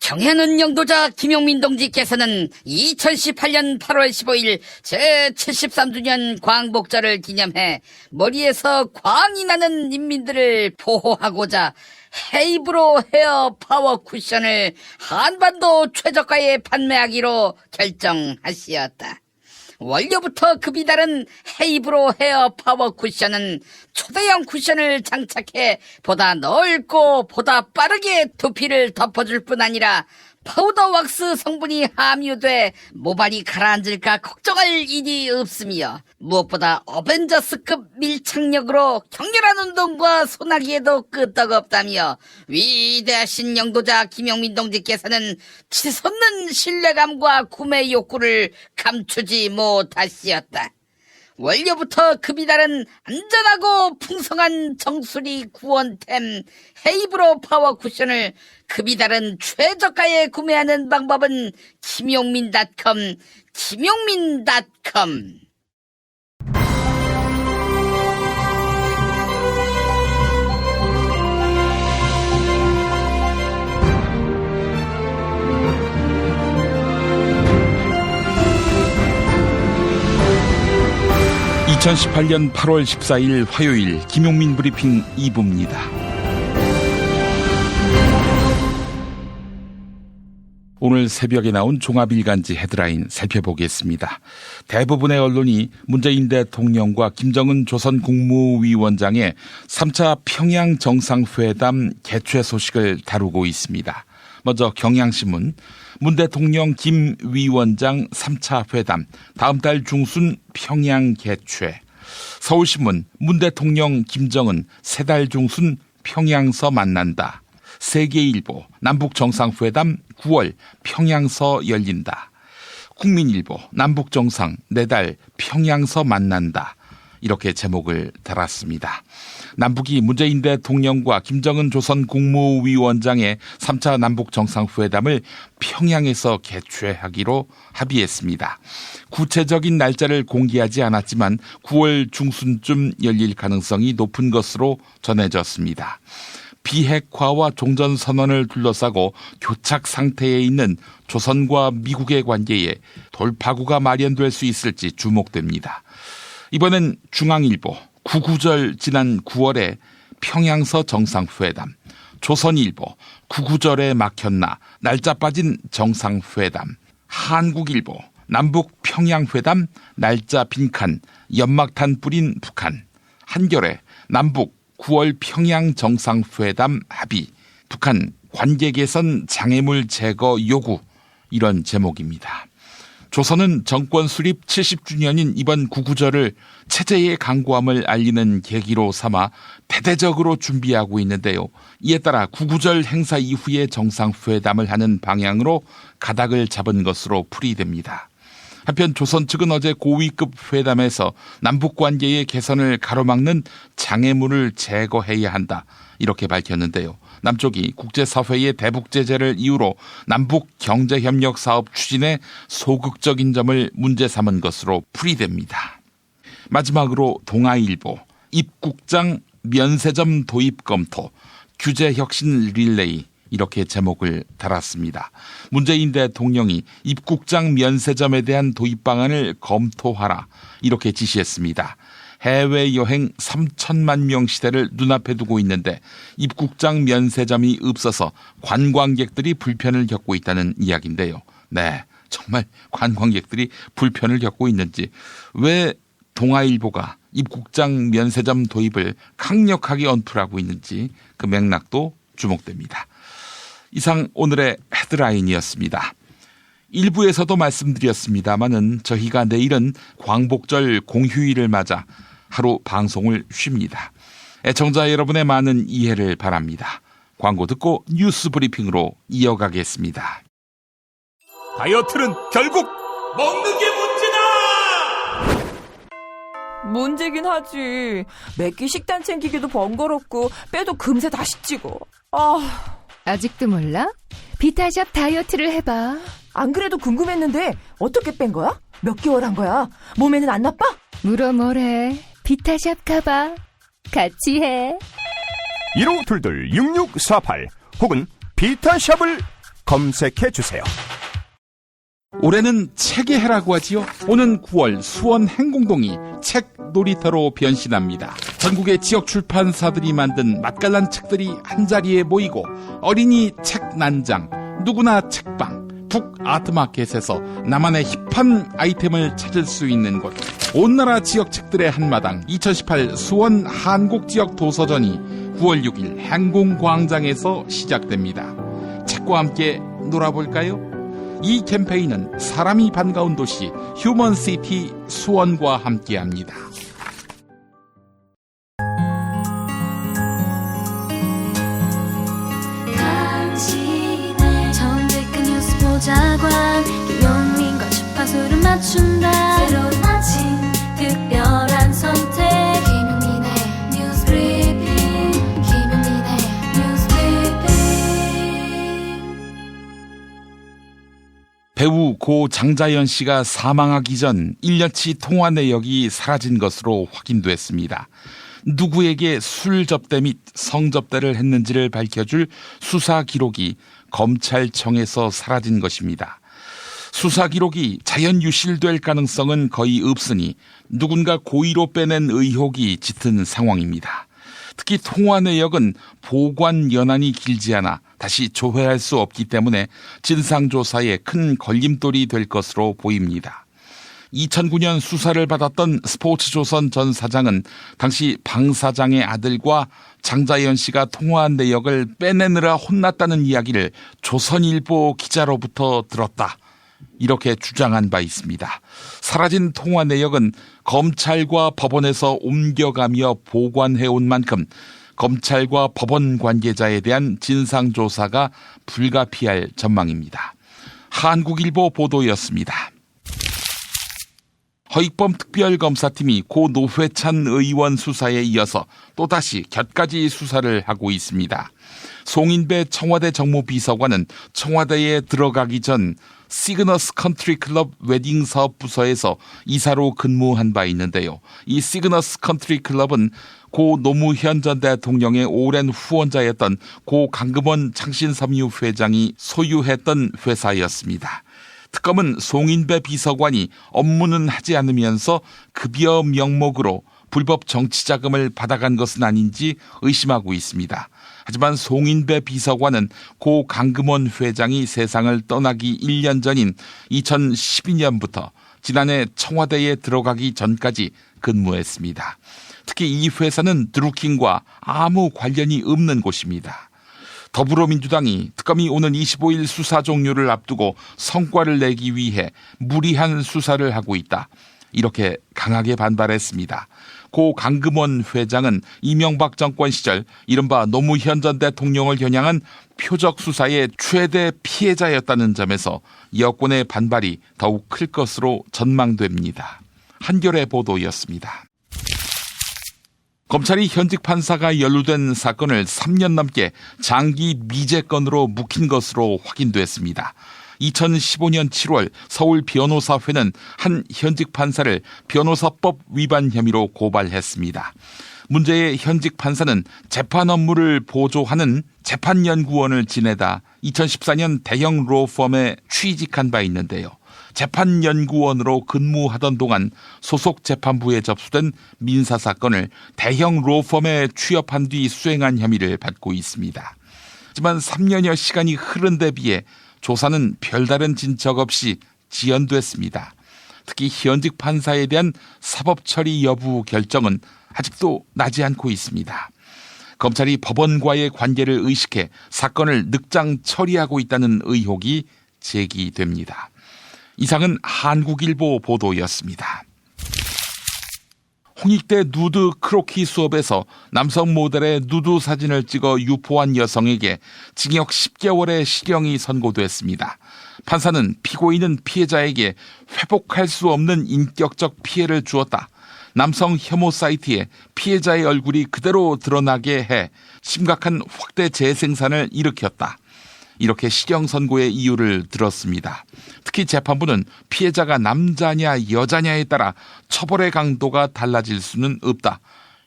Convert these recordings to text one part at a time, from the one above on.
경애하는 영도자 김용민 동지께서는 2018년 8월 15일 제73주년 광복절을 기념해 머리에서 광이 나는 인민들을 보호하고자 헤이브로 헤어 파워 쿠션을 한반도 최저가에 판매하기로 결정하시었다. 원료부터 급이 다른 헤이브로 헤어 파워 쿠션은 초대형 쿠션을 장착해 보다 넓고 보다 빠르게 두피를 덮어줄 뿐 아니라 파우더 왁스 성분이 함유돼 모발이 가라앉을까 걱정할 일이 없으며 무엇보다 어벤져스급 밀착력으로 격렬한 운동과 소나기에도 끄떡없다며 위대하신 영도자 김용민 동지께서는 치솟는 신뢰감과 구매 욕구를 감추지 못하시었다. 원료부터 급이 다른 안전하고 풍성한 정수리 구원템 헤이브로 파워 쿠션을 급이 다른 최저가에 구매하는 방법은 김용민.com 2018년 8월 14일 화요일 김용민 브리핑 2부입니다. 오늘 새벽에 나온 종합일간지 헤드라인 살펴보겠습니다. 대부분의 언론이 문재인 대통령과 김정은 조선 국무위원장의 3차 평양 정상회담 개최 소식을 다루고 있습니다. 먼저 경향신문, 문 대통령 김 위원장 3차 회담 다음 달 중순 평양 개최. 서울신문, 문 대통령 김정은 세 달 중순 평양서 만난다. 세계일보, 남북정상회담 9월 평양서 열린다. 국민일보, 남북정상 4달 평양서 만난다. 이렇게 제목을 달았습니다. 남북이 문재인 대통령과 김정은 조선 국무위원장의 3차 남북정상회담을 평양에서 개최하기로 합의했습니다. 구체적인 날짜를 공개하지 않았지만 9월 중순쯤 열릴 가능성이 높은 것으로 전해졌습니다. 비핵화와 종전선언을 둘러싸고 교착 상태에 있는 조선과 미국의 관계에 돌파구가 마련될 수 있을지 주목됩니다. 이번엔 중앙일보, 구구절 지난 9월에 평양서 정상회담, 조선일보, 구구절에 막혔나 날짜 빠진 정상회담, 한국일보, 남북 평양회담 날짜 빈칸, 연막탄 뿌린 북한, 한겨레, 남북 9월 평양 정상회담 합의, 북한 관계 개선 장애물 제거 요구, 이런 제목입니다. 조선은 정권 수립 70주년인 이번 구구절을 체제의 강고함을 알리는 계기로 삼아 대대적으로 준비하고 있는데요. 이에 따라 구구절 행사 이후에 정상회담을 하는 방향으로 가닥을 잡은 것으로 풀이됩니다. 한편 조선 측은 어제 고위급 회담에서 남북관계의 개선을 가로막는 장애물을 제거해야 한다, 이렇게 밝혔는데요. 남쪽이 국제사회의 대북 제재를 이유로 남북 경제협력 사업 추진에 소극적인 점을 문제 삼은 것으로 풀이됩니다. 마지막으로 동아일보, 입국장 면세점 도입 검토, 규제혁신 릴레이, 이렇게 제목을 달았습니다. 문재인 대통령이 입국장 면세점에 대한 도입 방안을 검토하라, 이렇게 지시했습니다. 해외여행 3천만 명 시대를 눈앞에 두고 있는데 입국장 면세점이 없어서 관광객들이 불편을 겪고 있다는 이야기인데요. 네, 정말 관광객들이 불편을 겪고 있는지, 왜 동아일보가 입국장 면세점 도입을 강력하게 언플하고 있는지 그 맥락도 주목됩니다. 이상 오늘의 헤드라인이었습니다. 일부에서도 말씀드렸습니다마는 저희가 내일은 광복절 공휴일을 맞아 하루 방송을 쉽니다. 애청자 여러분의 많은 이해를 바랍니다. 광고 듣고 뉴스 브리핑으로 이어가겠습니다. 다이어트는 결국 먹는 게 문제다! 문제긴 하지. 매끼 식단 챙기기도 번거롭고 빼도 금세 다시 찌고. 아직도 몰라? 비타샵 다이어트를 해봐. 안 그래도 궁금했는데 어떻게 뺀 거야? 몇 개월 한 거야? 몸에는 안 나빠? 물어 뭐래. 비타샵 가봐. 같이 해. 1522-6648 혹은 비타샵을 검색해주세요. 올해는 책의 해라고 하지요. 오는 9월 수원 행공동이 책 놀이터로 변신합니다. 전국의 지역 출판사들이 만든 맛깔난 책들이 한자리에 모이고 어린이 책 난장, 누구나 책방, 북아트마켓에서 나만의 힙한 아이템을 찾을 수 있는 곳. 온 나라 지역 책들의 한마당 2018 수원 한국지역 도서전이 9월 6일 행공광장에서 시작됩니다. 책과 함께 놀아볼까요? 이 캠페인은 사람이 반가운 도시 휴먼시티 수원과 함께합니다. 당신의 정직한 뉴스 보좌관 김용민과 주파수를 맞춘다. 새로운 아침 특별한 선택 김용민의 뉴스 브리핑. 김용민의 뉴스 브리핑. 배우 고 장자연 씨가 사망하기 전 1년치 통화 내역이 사라진 것으로 확인됐습니다. 누구에게 술 접대 및 성접대를 했는지를 밝혀줄 수사 기록이 검찰청에서 사라진 것입니다. 수사 기록이 자연 유실될 가능성은 거의 없으니 누군가 고의로 빼낸 의혹이 짙은 상황입니다. 특히 통화 내역은 보관 연한이 길지 않아 다시 조회할 수 없기 때문에 진상조사에 큰 걸림돌이 될 것으로 보입니다. 2009년 수사를 받았던 스포츠조선 전 사장은 당시 방 사장의 아들과 장자연 씨가 통화한 내역을 빼내느라 혼났다는 이야기를 조선일보 기자로부터 들었다. 이렇게 주장한 바 있습니다. 사라진 통화 내역은 검찰과 법원에서 옮겨가며 보관해온 만큼 검찰과 법원 관계자에 대한 진상조사가 불가피할 전망입니다. 한국일보 보도였습니다. 허익범 특별검사팀이 고 노회찬 의원 수사에 이어서 또다시 곁가지 수사를 하고 있습니다. 송인배 청와대 정무비서관은 청와대에 들어가기 전 시그너스 컨트리 클럽 웨딩 사업 부서에서 이사로 근무한 바 있는데요. 이 시그너스 컨트리 클럽은 고 노무현 전 대통령의 오랜 후원자였던 고 강금원 창신섬유 회장이 소유했던 회사였습니다. 특검은 송인배 비서관이 업무는 하지 않으면서 급여 명목으로 불법 정치자금을 받아간 것은 아닌지 의심하고 있습니다. 하지만 송인배 비서관은 고 강금원 회장이 세상을 떠나기 1년 전인 2012년부터 지난해 청와대에 들어가기 전까지 근무했습니다. 특히 이 회사는 드루킹과 아무 관련이 없는 곳입니다. 더불어민주당이 특검이 오는 25일 수사 종료를 앞두고 성과를 내기 위해 무리한 수사를 하고 있다. 이렇게 강하게 반발했습니다. 고 강금원 회장은 이명박 정권 시절 이른바 노무현 전 대통령을 겨냥한 표적 수사의 최대 피해자였다는 점에서 여권의 반발이 더욱 클 것으로 전망됩니다. 한겨레 보도였습니다. 검찰이 현직 판사가 연루된 사건을 3년 넘게 장기 미제건으로 묵힌 것으로 확인됐습니다. 2015년 7월 서울 변호사회는 한 현직 판사를 변호사법 위반 혐의로 고발했습니다. 문제의 현직 판사는 재판 업무를 보조하는 재판연구원을 지내다 2014년 대형 로펌에 취직한 바 있는데요. 재판연구원으로 근무하던 동안 소속 재판부에 접수된 민사사건을 대형 로펌에 취업한 뒤 수행한 혐의를 받고 있습니다. 하지만 3년여 시간이 흐른 데 비해 조사는 별다른 진척 없이 지연됐습니다. 특히 현직 판사에 대한 사법 처리 여부 결정은 아직도 나지 않고 있습니다. 검찰이 법원과의 관계를 의식해 사건을 늑장 처리하고 있다는 의혹이 제기됩니다. 이상은 한국일보 보도였습니다. 홍익대 누드 크로키 수업에서 남성 모델의 누드 사진을 찍어 유포한 여성에게 징역 10개월의 실형이 선고됐습니다. 판사는 피고인은 피해자에게 회복할 수 없는 인격적 피해를 주었다. 남성 혐오 사이트에 피해자의 얼굴이 그대로 드러나게 해 심각한 확대 재생산을 일으켰다. 이렇게 실형 선고의 이유를 들었습니다. 특히 재판부는 피해자가 남자냐 여자냐에 따라 처벌의 강도가 달라질 수는 없다.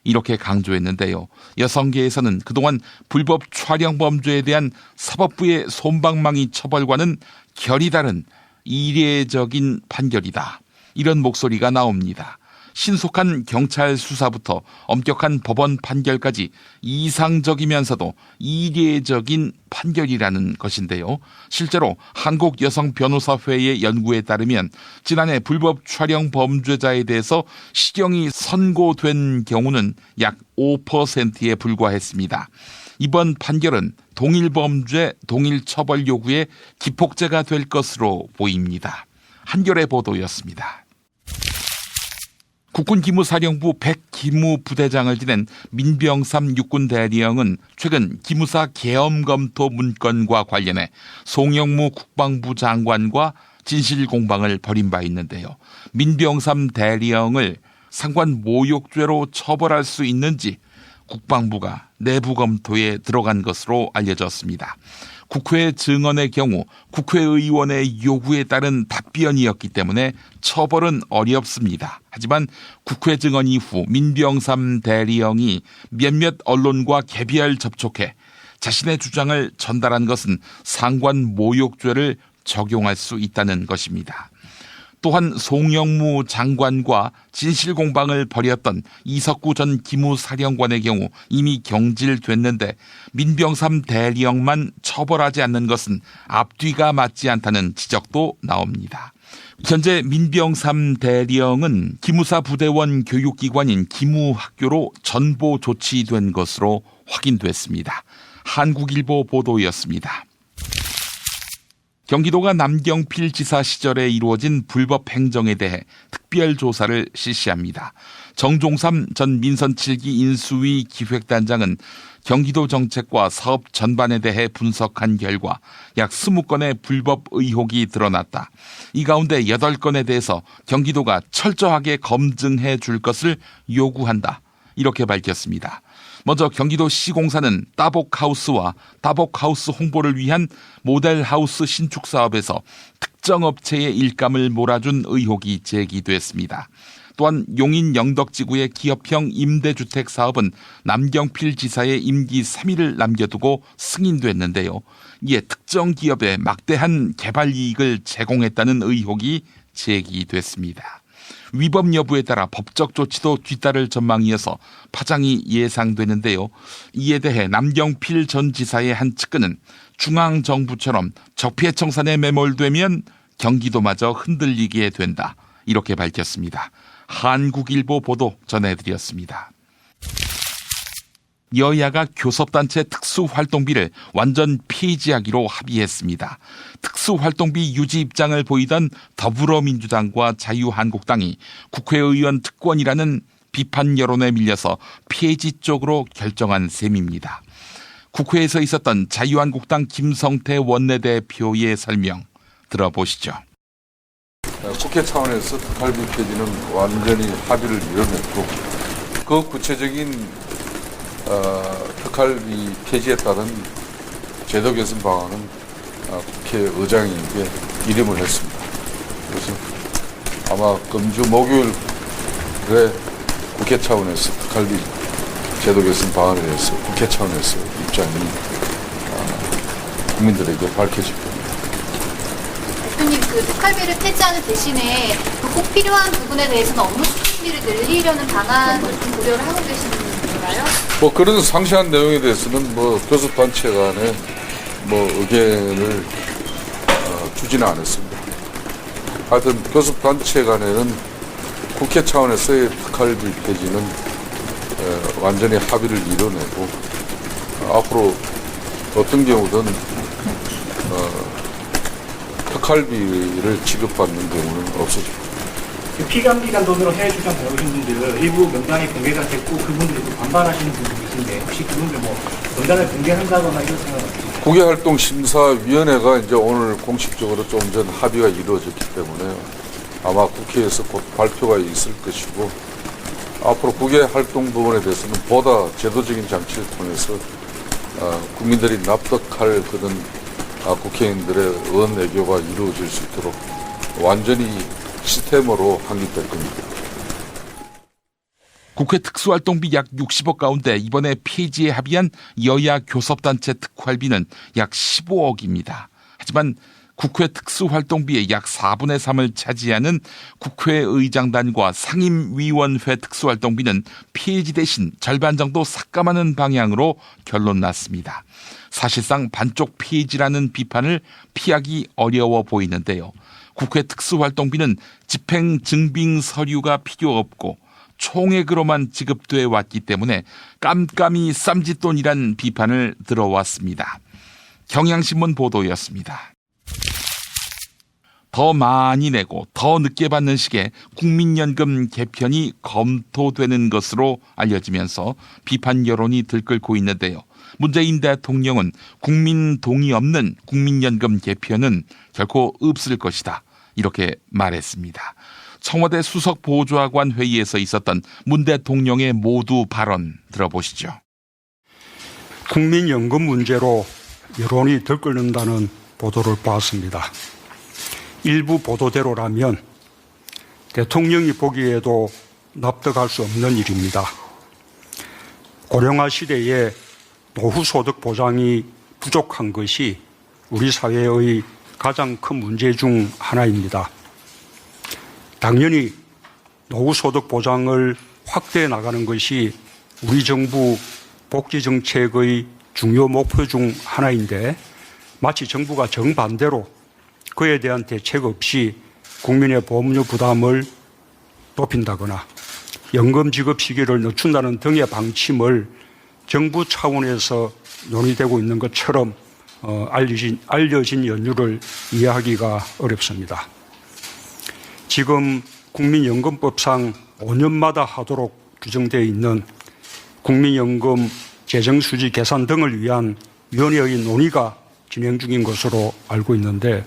이렇게 강조했는데요. 여성계에서는 그동안 불법 촬영 범죄에 대한 사법부의 솜방망이 처벌과는 결이 다른 이례적인 판결이다. 이런 목소리가 나옵니다. 신속한 경찰 수사부터 엄격한 법원 판결까지 이상적이면서도 이례적인 판결이라는 것인데요. 실제로 한국여성변호사회의 연구에 따르면 지난해 불법 촬영 범죄자에 대해서 실형이 선고된 경우는 약 5%에 불과했습니다. 이번 판결은 동일 범죄, 동일 처벌 요구의 기폭제가 될 것으로 보입니다. 한겨레 보도였습니다. 국군기무사령부 백기무부대장을 지낸 민병삼 육군대령은 최근 기무사 계엄검토 문건과 관련해 송영무 국방부 장관과 진실공방을 벌인 바 있는데요. 민병삼 대령을 상관 모욕죄로 처벌할 수 있는지 국방부가 내부 검토에 들어간 것으로 알려졌습니다. 국회 증언의 경우 국회의원의 요구에 따른 답변이었기 때문에 처벌은 어렵습니다. 하지만 국회 증언 이후 민병삼 대리형이 몇몇 언론과 개별 접촉해 자신의 주장을 전달한 것은 상관 모욕죄를 적용할 수 있다는 것입니다. 또한 송영무 장관과 진실공방을 벌였던 이석구 전 기무사령관의 경우 이미 경질됐는데 민병삼 대령만 처벌하지 않는 것은 앞뒤가 맞지 않다는 지적도 나옵니다. 현재 민병삼 대령은 기무사 부대원 교육기관인 기무학교로 전보 조치된 것으로 확인됐습니다. 한국일보 보도였습니다. 경기도가 남경필 지사 시절에 이루어진 불법 행정에 대해 특별조사를 실시합니다. 정종삼 전 민선 7기 인수위 기획단장은 경기도 정책과 사업 전반에 대해 분석한 결과 약 20건의 불법 의혹이 드러났다. 이 가운데 8건에 대해서 경기도가 철저하게 검증해 줄 것을 요구한다. 이렇게 밝혔습니다. 먼저 경기도 시공사는 따복하우스와 따복하우스 홍보를 위한 모델하우스 신축 사업에서 특정 업체의 일감을 몰아준 의혹이 제기됐습니다. 또한 용인 영덕지구의 기업형 임대주택 사업은 남경필 지사의 임기 3일을 남겨두고 승인됐는데요. 이에 특정 기업에 막대한 개발 이익을 제공했다는 의혹이 제기됐습니다. 위법 여부에 따라 법적 조치도 뒤따를 전망이어서 파장이 예상되는데요. 이에 대해 남경필 전 지사의 한 측근은 중앙정부처럼 적폐청산에 매몰되면 경기도마저 흔들리게 된다. 이렇게 밝혔습니다. 한국일보 보도 전해드렸습니다. 여야가 교섭단체 특수활동비를 완전 폐지하기로 합의했습니다. 특수활동비 유지 입장을 보이던 더불어민주당과 자유한국당이 국회의원 특권이라는 비판 여론에 밀려서 폐지 쪽으로 결정한 셈입니다. 국회에서 있었던 자유한국당 김성태 원내대표의 설명 들어보시죠. 국회 차원에서 특활비 폐지는 완전히 합의를 이뤄냈고 그 구체적인 특활비 폐지에 따른 제도 개선 방안은 국회의장에게 일임을 했습니다. 그래서 아마 금주 목요일에 국회 차원에서 특활비 제도 개선 방안에 대해서 국회 차원에서 입장이 국민들에게 밝혀질 겁니다. 대표님, 그 특활비를 폐지하는 대신에 꼭 필요한 부분에 대해서는 업무 수준비를 늘리려는 방안을 좀 고려를 하고 계시는 건가요? 그런 상세한 내용에 대해서는 교섭단체 간에 의견을 주지는 않았습니다. 하여튼 교섭단체 간에는 국회 차원에서의 특활비 폐지는 완전히 합의를 이뤄내고 앞으로 어떤 경우든 특활비를 지급받는 경우는 없어집니다. 피감기관 돈으로 해외 출장 다녀오신 분들 일부 명단이 공개가 됐고 그분들이 또 반발하시는 분들이 계신데 혹시 그분들 명단을 공개한다거나 이런 생각은 없으세요? 국외활동심사위원회가 이제 오늘 공식적으로 좀 전 합의가 이루어졌기 때문에 아마 국회에서 곧 발표가 있을 것이고 앞으로 국외활동 부분에 대해서는 보다 제도적인 장치를 통해서 국민들이 납득할 그런 국회의원들의 의원외교가 이루어질 수 있도록 완전히 시스템으로 확립될 겁니다. 국회 특수활동비 약 60억 가운데 이번에 폐지에 합의한 여야 교섭단체 특활비는 약 15억입니다. 하지만 국회 특수활동비의 약 4분의 3을 차지하는 국회의장단과 상임위원회 특수활동비는 폐지 대신 절반 정도 삭감하는 방향으로 결론 났습니다. 사실상 반쪽 폐지라는 비판을 피하기 어려워 보이는데요. 국회 특수활동비는 집행 증빙 서류가 필요 없고 총액으로만 지급돼 왔기 때문에 깜깜이 쌈짓돈이란 비판을 들어왔습니다. 경향신문 보도였습니다. 더 많이 내고 더 늦게 받는 식의 국민연금 개편이 검토되는 것으로 알려지면서 비판 여론이 들끓고 있는데요. 문재인 대통령은 국민 동의 없는 국민연금 개편은 결코 없을 것이다. 이렇게 말했습니다. 청와대 수석보좌관 회의에서 있었던 문 대통령의 모두 발언 들어보시죠. 국민연금 문제로 여론이 들끓는다는 보도를 봤습니다. 일부 보도대로라면 대통령이 보기에도 납득할 수 없는 일입니다. 고령화 시대에 노후소득 보장이 부족한 것이 우리 사회의 가장 큰 문제 중 하나입니다. 당연히 노후소득 보장을 확대해 나가는 것이 우리 정부 복지정책의 중요 목표 중 하나인데 마치 정부가 정반대로 그에 대한 대책 없이 국민의 보험료 부담을 높인다거나 연금 지급 시기를 늦춘다는 등의 방침을 정부 차원에서 논의되고 있는 것처럼 알려진 연유를 이해하기가 어렵습니다. 지금 국민연금법상 5년마다 하도록 규정되어 있는 국민연금 재정수지 계산 등을 위한 위원회의 논의가 진행 중인 것으로 알고 있는데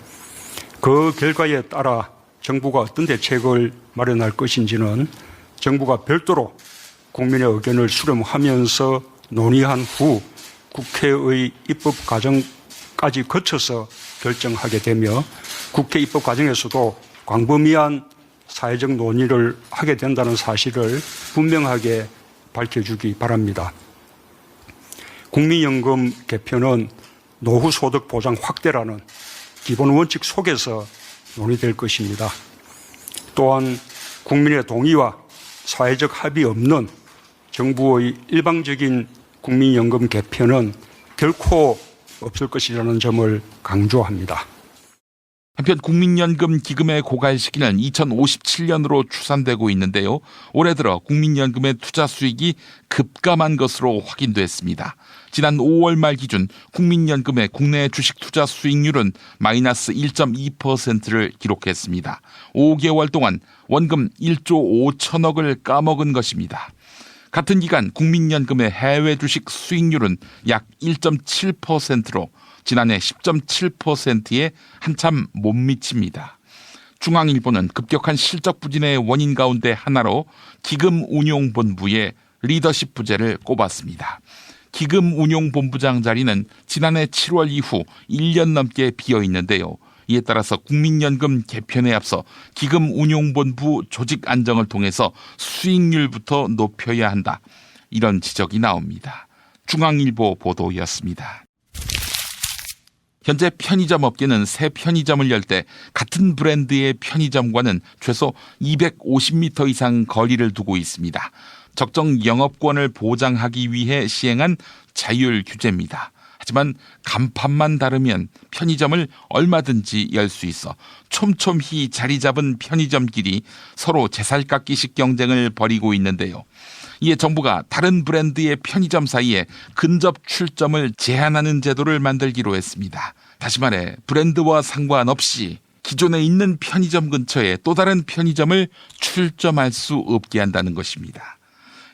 그 결과에 따라 정부가 어떤 대책을 마련할 것인지는 정부가 별도로 국민의 의견을 수렴하면서 논의한 후 국회의 입법 과정까지 거쳐서 결정하게 되며 국회 입법 과정에서도 광범위한 사회적 논의를 하게 된다는 사실을 분명하게 밝혀주기 바랍니다. 국민연금 개편은 노후소득 보장 확대라는 기본 원칙 속에서 논의될 것입니다. 또한 국민의 동의와 사회적 합의 없는 정부의 일방적인 국민연금 개편은 결코 없을 것이라는 점을 강조합니다. 한편 국민연금 기금의 고갈 시기는 2057년으로 추산되고 있는데요. 올해 들어 국민연금의 투자 수익이 급감한 것으로 확인됐습니다. 지난 5월 말 기준 국민연금의 국내 주식 투자 수익률은 마이너스 1.2%를 기록했습니다. 5개월 동안 원금 1조 5천억을 까먹은 것입니다. 같은 기간 국민연금의 해외 주식 수익률은 약 1.7%로 지난해 10.7%에 한참 못 미칩니다. 중앙일보는 급격한 실적 부진의 원인 가운데 하나로 기금운용본부의 리더십 부재를 꼽았습니다. 기금운용본부장 자리는 지난해 7월 이후 1년 넘게 비어 있는데요. 이에 따라서 국민연금 개편에 앞서 기금운용본부 조직 안정을 통해서 수익률부터 높여야 한다. 이런 지적이 나옵니다. 중앙일보 보도였습니다. 현재 편의점 업계는 새 편의점을 열 때 같은 브랜드의 편의점과는 최소 250m 이상 거리를 두고 있습니다. 적정 영업권을 보장하기 위해 시행한 자율 규제입니다. 하지만 간판만 다르면 편의점을 얼마든지 열 수 있어 촘촘히 자리 잡은 편의점끼리 서로 제살깎기식 경쟁을 벌이고 있는데요. 이에 정부가 다른 브랜드의 편의점 사이에 근접 출점을 제한하는 제도를 만들기로 했습니다. 다시 말해 브랜드와 상관없이 기존에 있는 편의점 근처에 또 다른 편의점을 출점할 수 없게 한다는 것입니다.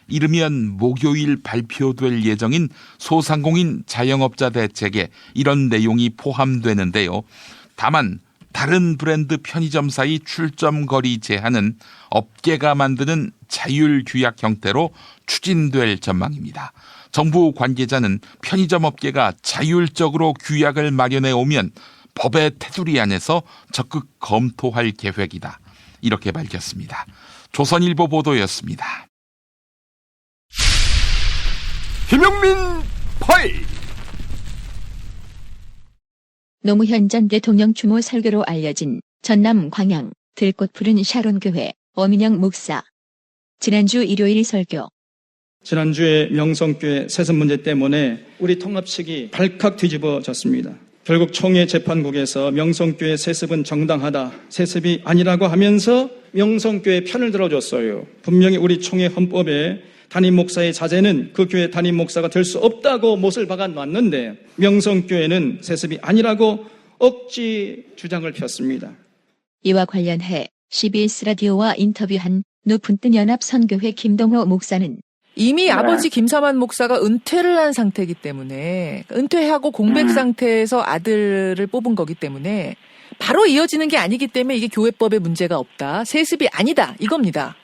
이르면 목요일 발표될 예정인 소상공인 자영업자 대책에 이런 내용이 포함되는데요. 다만 다른 브랜드 편의점 사이 출점 거리 제한은 업계가 만드는 자율 규약 형태로 추진될 전망입니다. 정부 관계자는 편의점 업계가 자율적으로 규약을 마련해 오면 법의 테두리 안에서 적극 검토할 계획이다. 이렇게 밝혔습니다. 조선일보 보도였습니다. 김용민 파일. 노무현 전 대통령 추모 설교로 알려진 전남 광양 들꽃 푸른 샤론교회 어민영 목사. 지난주 일요일 설교. 지난주에 명성교회 세습 문제 때문에 우리 통합식이 발칵 뒤집어졌습니다. 결국 총회 재판국에서 명성교회 세습은 정당하다, 세습이 아니라고 하면서 명성교회 편을 들어줬어요. 분명히 우리 총회 헌법에 담임 목사의 자제는 그 교회 담임 목사가 될 수 없다고 못을 박아놨는데 명성교회는 세습이 아니라고 억지 주장을 폈습니다. 이와 관련해 CBS 라디오와 인터뷰한 높은 뜬 연합 선교회 김동호 목사는 이미 아버지 김사만 목사가 은퇴를 한 상태이기 때문에 은퇴하고 공백 상태에서 아들을 뽑은 거기 때문에 바로 이어지는 게 아니기 때문에 이게 교회법에 문제가 없다. 세습이 아니다. 이겁니다.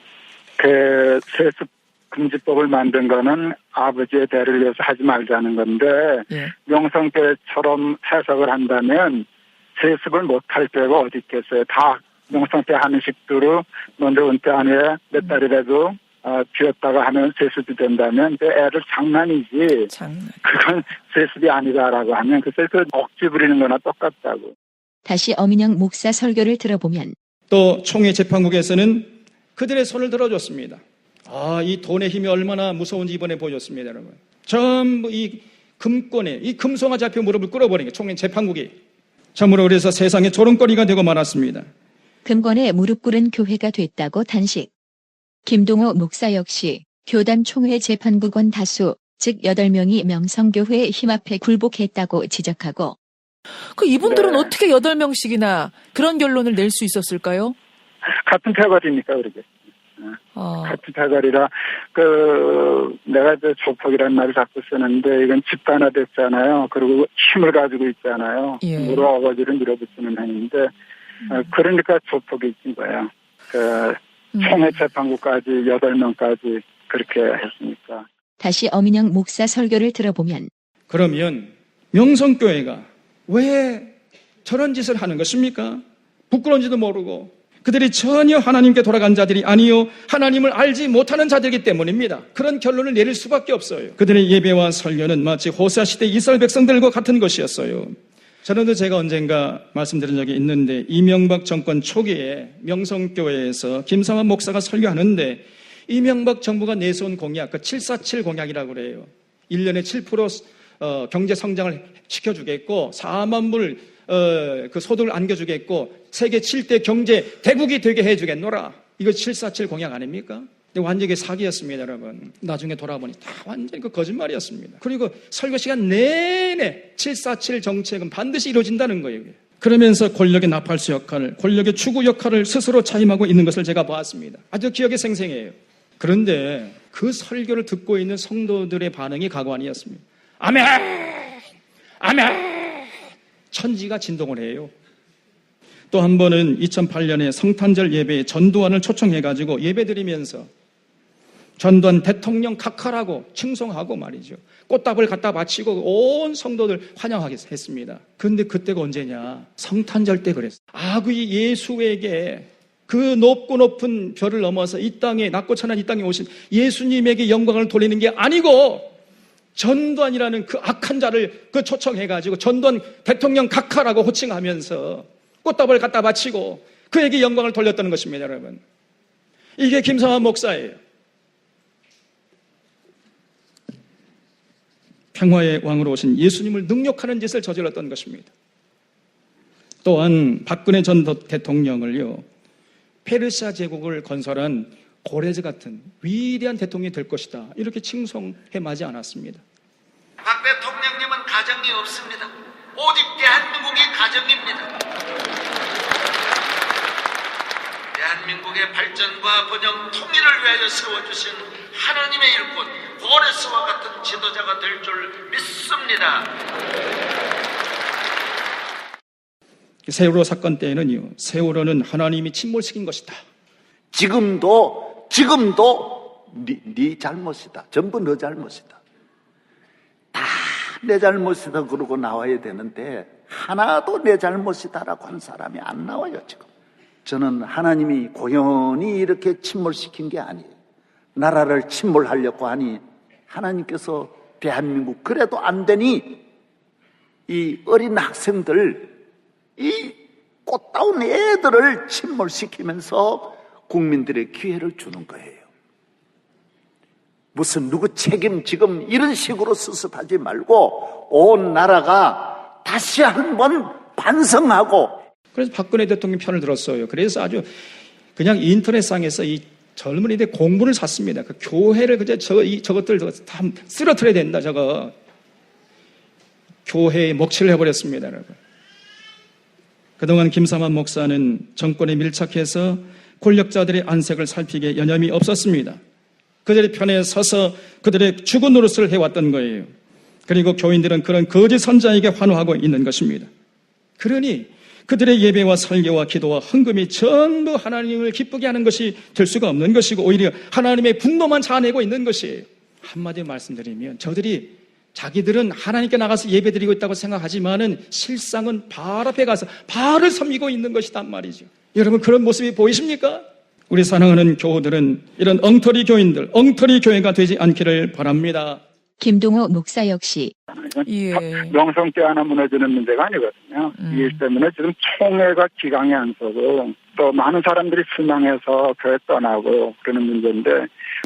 그 세습 금지법을 만든 거는 아버지의 대를 이어서 하지 말자는 건데 명성교회처럼 해석을 한다면 세습을 못할 때가 어디 있겠어요. 다 명성교회 하는 식대로 먼저 은퇴 안 해 몇 달이라도 비었다가 하면 세습이 된다면 그 애를 장난이지. 그건 세습이 아니다라고 하면 그 세습을 억지 부리는 거나 똑같다고. 다시 어민영 목사 설교를 들어보면 또 총회 재판국에서는 그들의 손을 들어줬습니다. 이 돈의 힘이 얼마나 무서운지 이번에 보여줬습니다, 여러분. 전부 이 금권에, 이 금송아 잡혀 무릎을 꿇어버린 게 총회 재판국이. 참으로 그래서 세상에 조롱거리가 되고 말았습니다. 금권에 무릎 꿇은 교회가 됐다고 단식. 김동호 목사 역시 교단 총회 재판국원 다수, 즉 8명이 명성교회의 힘 앞에 굴복했다고 지적하고 그 이분들은 어떻게 8명씩이나 그런 결론을 낼 수 있었을까요? 같은 패거리니까 그러게. 같은 패거리라 내가 이제 조폭이라는 말을 자꾸 쓰는데 이건 집단화됐잖아요. 그리고 힘을 가지고 있잖아요. 무릎 아버지를 밀어붙이는 행위인데 그러니까 조폭이 있는 거예요. 총회 재판국까지 8명까지 그렇게 했으니까. 다시 어민영 목사 설교를 들어보면 그러면 명성교회가 왜 저런 짓을 하는 것입니까? 부끄러운지도 모르고 그들이 전혀 하나님께 돌아간 자들이 아니요 하나님을 알지 못하는 자들이기 때문입니다. 그런 결론을 내릴 수밖에 없어요. 그들의 예배와 설교는 마치 호세아 시대 이스라엘 백성들과 같은 것이었어요. 저는도 제가 언젠가 말씀드린 적이 있는데 이명박 정권 초기에 명성교회에서 김상환 목사가 설교하는데 이명박 정부가 내세운 공약, 그 747 공약이라고 그래요. 1년에 7% 경제 성장을 시켜주겠고 4만 불 그 소득을 안겨주겠고 세계 7대 경제 대국이 되게 해주겠노라. 이거 747 공약 아닙니까? 완전히 사기였습니다, 여러분. 나중에 돌아보니 다 완전히 그 거짓말이었습니다. 그리고 설교 시간 내내 747 정책은 반드시 이루어진다는 거예요. 그러면서 권력의 나팔수 역할을, 권력의 추구 역할을 스스로 차임하고 있는 것을 제가 보았습니다. 아주 기억에 생생해요. 그런데 그 설교를 듣고 있는 성도들의 반응이 가관이었습니다. 아멘! 아멘! 천지가 진동을 해요. 또 한 번은 2008년에 성탄절 예배에 전두환을 초청해가지고 예배드리면서 전두환 대통령 각하라고 칭송하고 말이죠. 꽃다발 갖다 바치고 온 성도들 환영하게 했습니다. 그런데 그때가 언제냐? 성탄절 때 그랬어요. 그 예수에게 그 높고 높은 별을 넘어서 이 땅에 낮고 천한 이 땅에 오신 예수님에게 영광을 돌리는 게 아니고 전두환이라는 그 악한 자를 그 초청해가지고 전두환 대통령 각하라고 호칭하면서 꽃다발 갖다 바치고 그에게 영광을 돌렸다는 것입니다, 여러분. 이게 김상환 목사예요. 평화의 왕으로 오신 예수님을 능욕하는 짓을 저질렀던 것입니다. 또한 박근혜 전 대통령을요, 페르시아 제국을 건설한 고레즈 같은 위대한 대통령이 될 것이다, 이렇게 칭송해 마지 않았습니다. 박 대통령님은 가정이 없습니다. 오직 대한민국이 가정입니다. 대한민국의 발전과 번영, 통일을 위하여 세워주신 하나님의 일꾼 고레스와 같은 지도자가 될 줄 믿습니다. 세월호 사건 때에는요, 세월호는 하나님이 침몰시킨 것이다. 지금도 네 잘못이다. 전부 너 잘못이다. 다 내 잘못이다 그러고 나와야 되는데 하나도 내 잘못이다라고 한 사람이 안 나와요, 지금. 저는 하나님이 고연히 이렇게 침몰시킨 게 아니에요. 나라를 침몰하려고 하니 하나님께서 대한민국 그래도 안 되니 이 어린 학생들, 이 꽃다운 애들을 침몰시키면서 국민들의 기회를 주는 거예요. 무슨 누구 책임 지금 이런 식으로 수습하지 말고 온 나라가 다시 한번 반성하고. 그래서 박근혜 대통령 편을 들었어요. 그래서 아주 그냥 인터넷상에서 이 젊은이들 공분을 샀습니다. 그 교회를 그저 저것들 다 쓰러뜨려야 된다. 저거 교회에 먹칠을 해버렸습니다. 여러분. 그동안 김삼환 목사는 정권에 밀착해서 권력자들의 안색을 살피기에 여념이 없었습니다. 그들의 편에 서서 그들의 죽은 노릇을 해왔던 거예요. 그리고 교인들은 그런 거짓 선자에게 환호하고 있는 것입니다. 그러니 그들의 예배와 설교와 기도와 헌금이 전부 하나님을 기쁘게 하는 것이 될 수가 없는 것이고 오히려 하나님의 분노만 자아내고 있는 것이에요. 한마디로 말씀드리면 저들이 자기들은 하나님께 나가서 예배드리고 있다고 생각하지만은 실상은 발 앞에 가서 발을 섬기고 있는 것이단 말이죠. 여러분 그런 모습이 보이십니까? 우리 사랑하는 교우들은 이런 엉터리 교인들, 엉터리 교회가 되지 않기를 바랍니다. 김동호 목사 역시 명성교 하나 무너지는 문제가 아니거든요. 이 일 때문에 지금 총회가 기강이 안 서고 또 많은 사람들이 실망해서 교회 떠나고 그러는 문제인데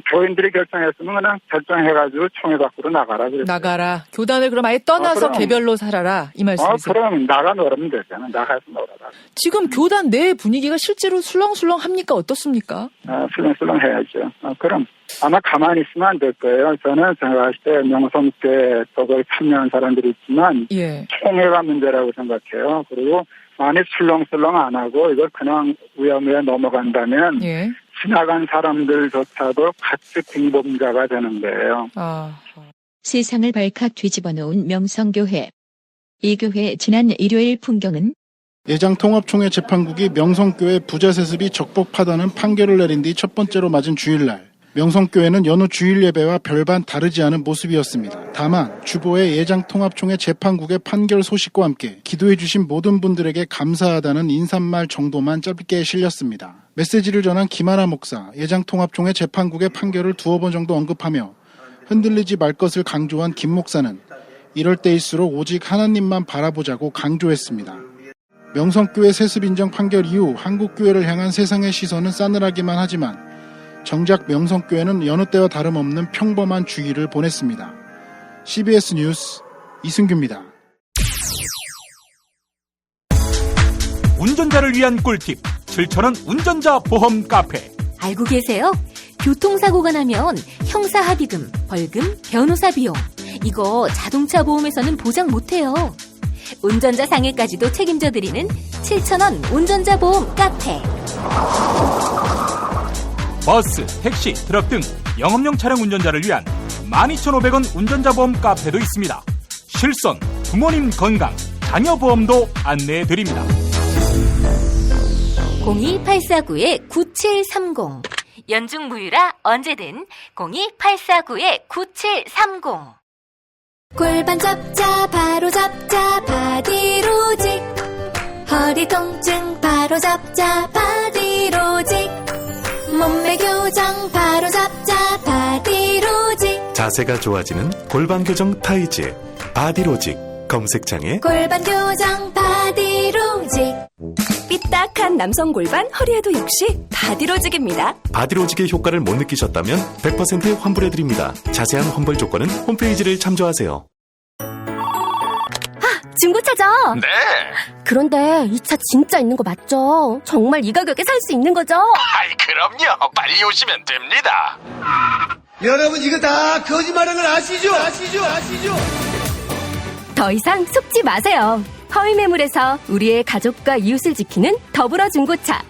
교인들이 결정했으면 그냥 결정해가지고 총회 밖으로 나가라 그랬어요. 나가라. 교단을 그럼 아예 떠나서 개별로 살아라. 이 말씀이세요? 그럼 나가 놀면 되잖아. 나가서 놀아라. 지금 교단 내 분위기가 실제로 술렁술렁합니까? 어떻습니까? 술렁술렁 해야죠. 그럼 아마 가만히 있으면 안 될 거예요. 저는 생각할 때 명성교회 또 거기 참여한 사람들이 있지만 총회가 문제라고 생각해요. 그리고 만약 술렁술렁 안 하고 이걸 그냥 우야무야 넘어간다면 지나간 사람들조차도 같이 빙범자가 되는 거예요. 세상을 발칵 뒤집어 놓은 명성교회. 이 교회 지난 일요일 풍경은 예장통합총회 재판국이 명성교회 부자 세습이 적법하다는 판결을 내린 뒤 첫 번째로 맞은 주일날 명성교회는 여느 주일 예배와 별반 다르지 않은 모습이었습니다. 다만 주보의 예장통합총회 재판국의 판결 소식과 함께 기도해 주신 모든 분들에게 감사하다는 인사말 정도만 짧게 실렸습니다. 메시지를 전한 김하나 목사, 예장통합총회 재판국의 판결을 2번 정도 언급하며 흔들리지 말 것을 강조한 김 목사는 이럴 때일수록 오직 하나님만 바라보자고 강조했습니다. 명성교회 세습 인정 판결 이후 한국교회를 향한 세상의 시선은 싸늘하기만 하지만 정작 명성교회는 여느 때와 다름없는 평범한 주일을 보냈습니다. CBS 뉴스 이승규입니다. 운전자를 위한 꿀팁 7,000원 운전자 보험 카페. 알고 계세요? 교통사고가 나면 형사합의금, 벌금, 변호사 비용 이거 자동차 보험에서는 보장 못해요. 운전자 상해까지도 책임져드리는 7,000원 운전자 보험 카페. 버스, 택시, 트럭 등 영업용 차량 운전자를 위한 12,500원 운전자 보험 카페도 있습니다. 실손, 부모님 건강, 자녀 보험도 안내해드립니다. 02849-9730 연중 무휴라 언제든 02849-9730 골반 잡자 바로 잡자 바디로직 허리 통증 바로 잡자 바디로직 몸매 교정 바로 잡자 바디로직 자세가 좋아지는 골반 교정 타이즈 바디로직 검색창에 골반 교정 바디로직 삐딱한 남성 골반 허리에도 역시 바디로직입니다. 바디로직의 효과를 못 느끼셨다면 100% 환불해드립니다. 자세한 환불 조건은 홈페이지를 참조하세요. 중고차죠? 네. 그런데 이 차 진짜 있는 거 맞죠? 정말 이 가격에 살 수 있는 거죠? 아이, 그럼요. 빨리 오시면 됩니다. 여러분 이거 다 거짓말하는 걸 아시죠? 더 이상 속지 마세요. 허위 매물에서 우리의 가족과 이웃을 지키는 더불어 중고차.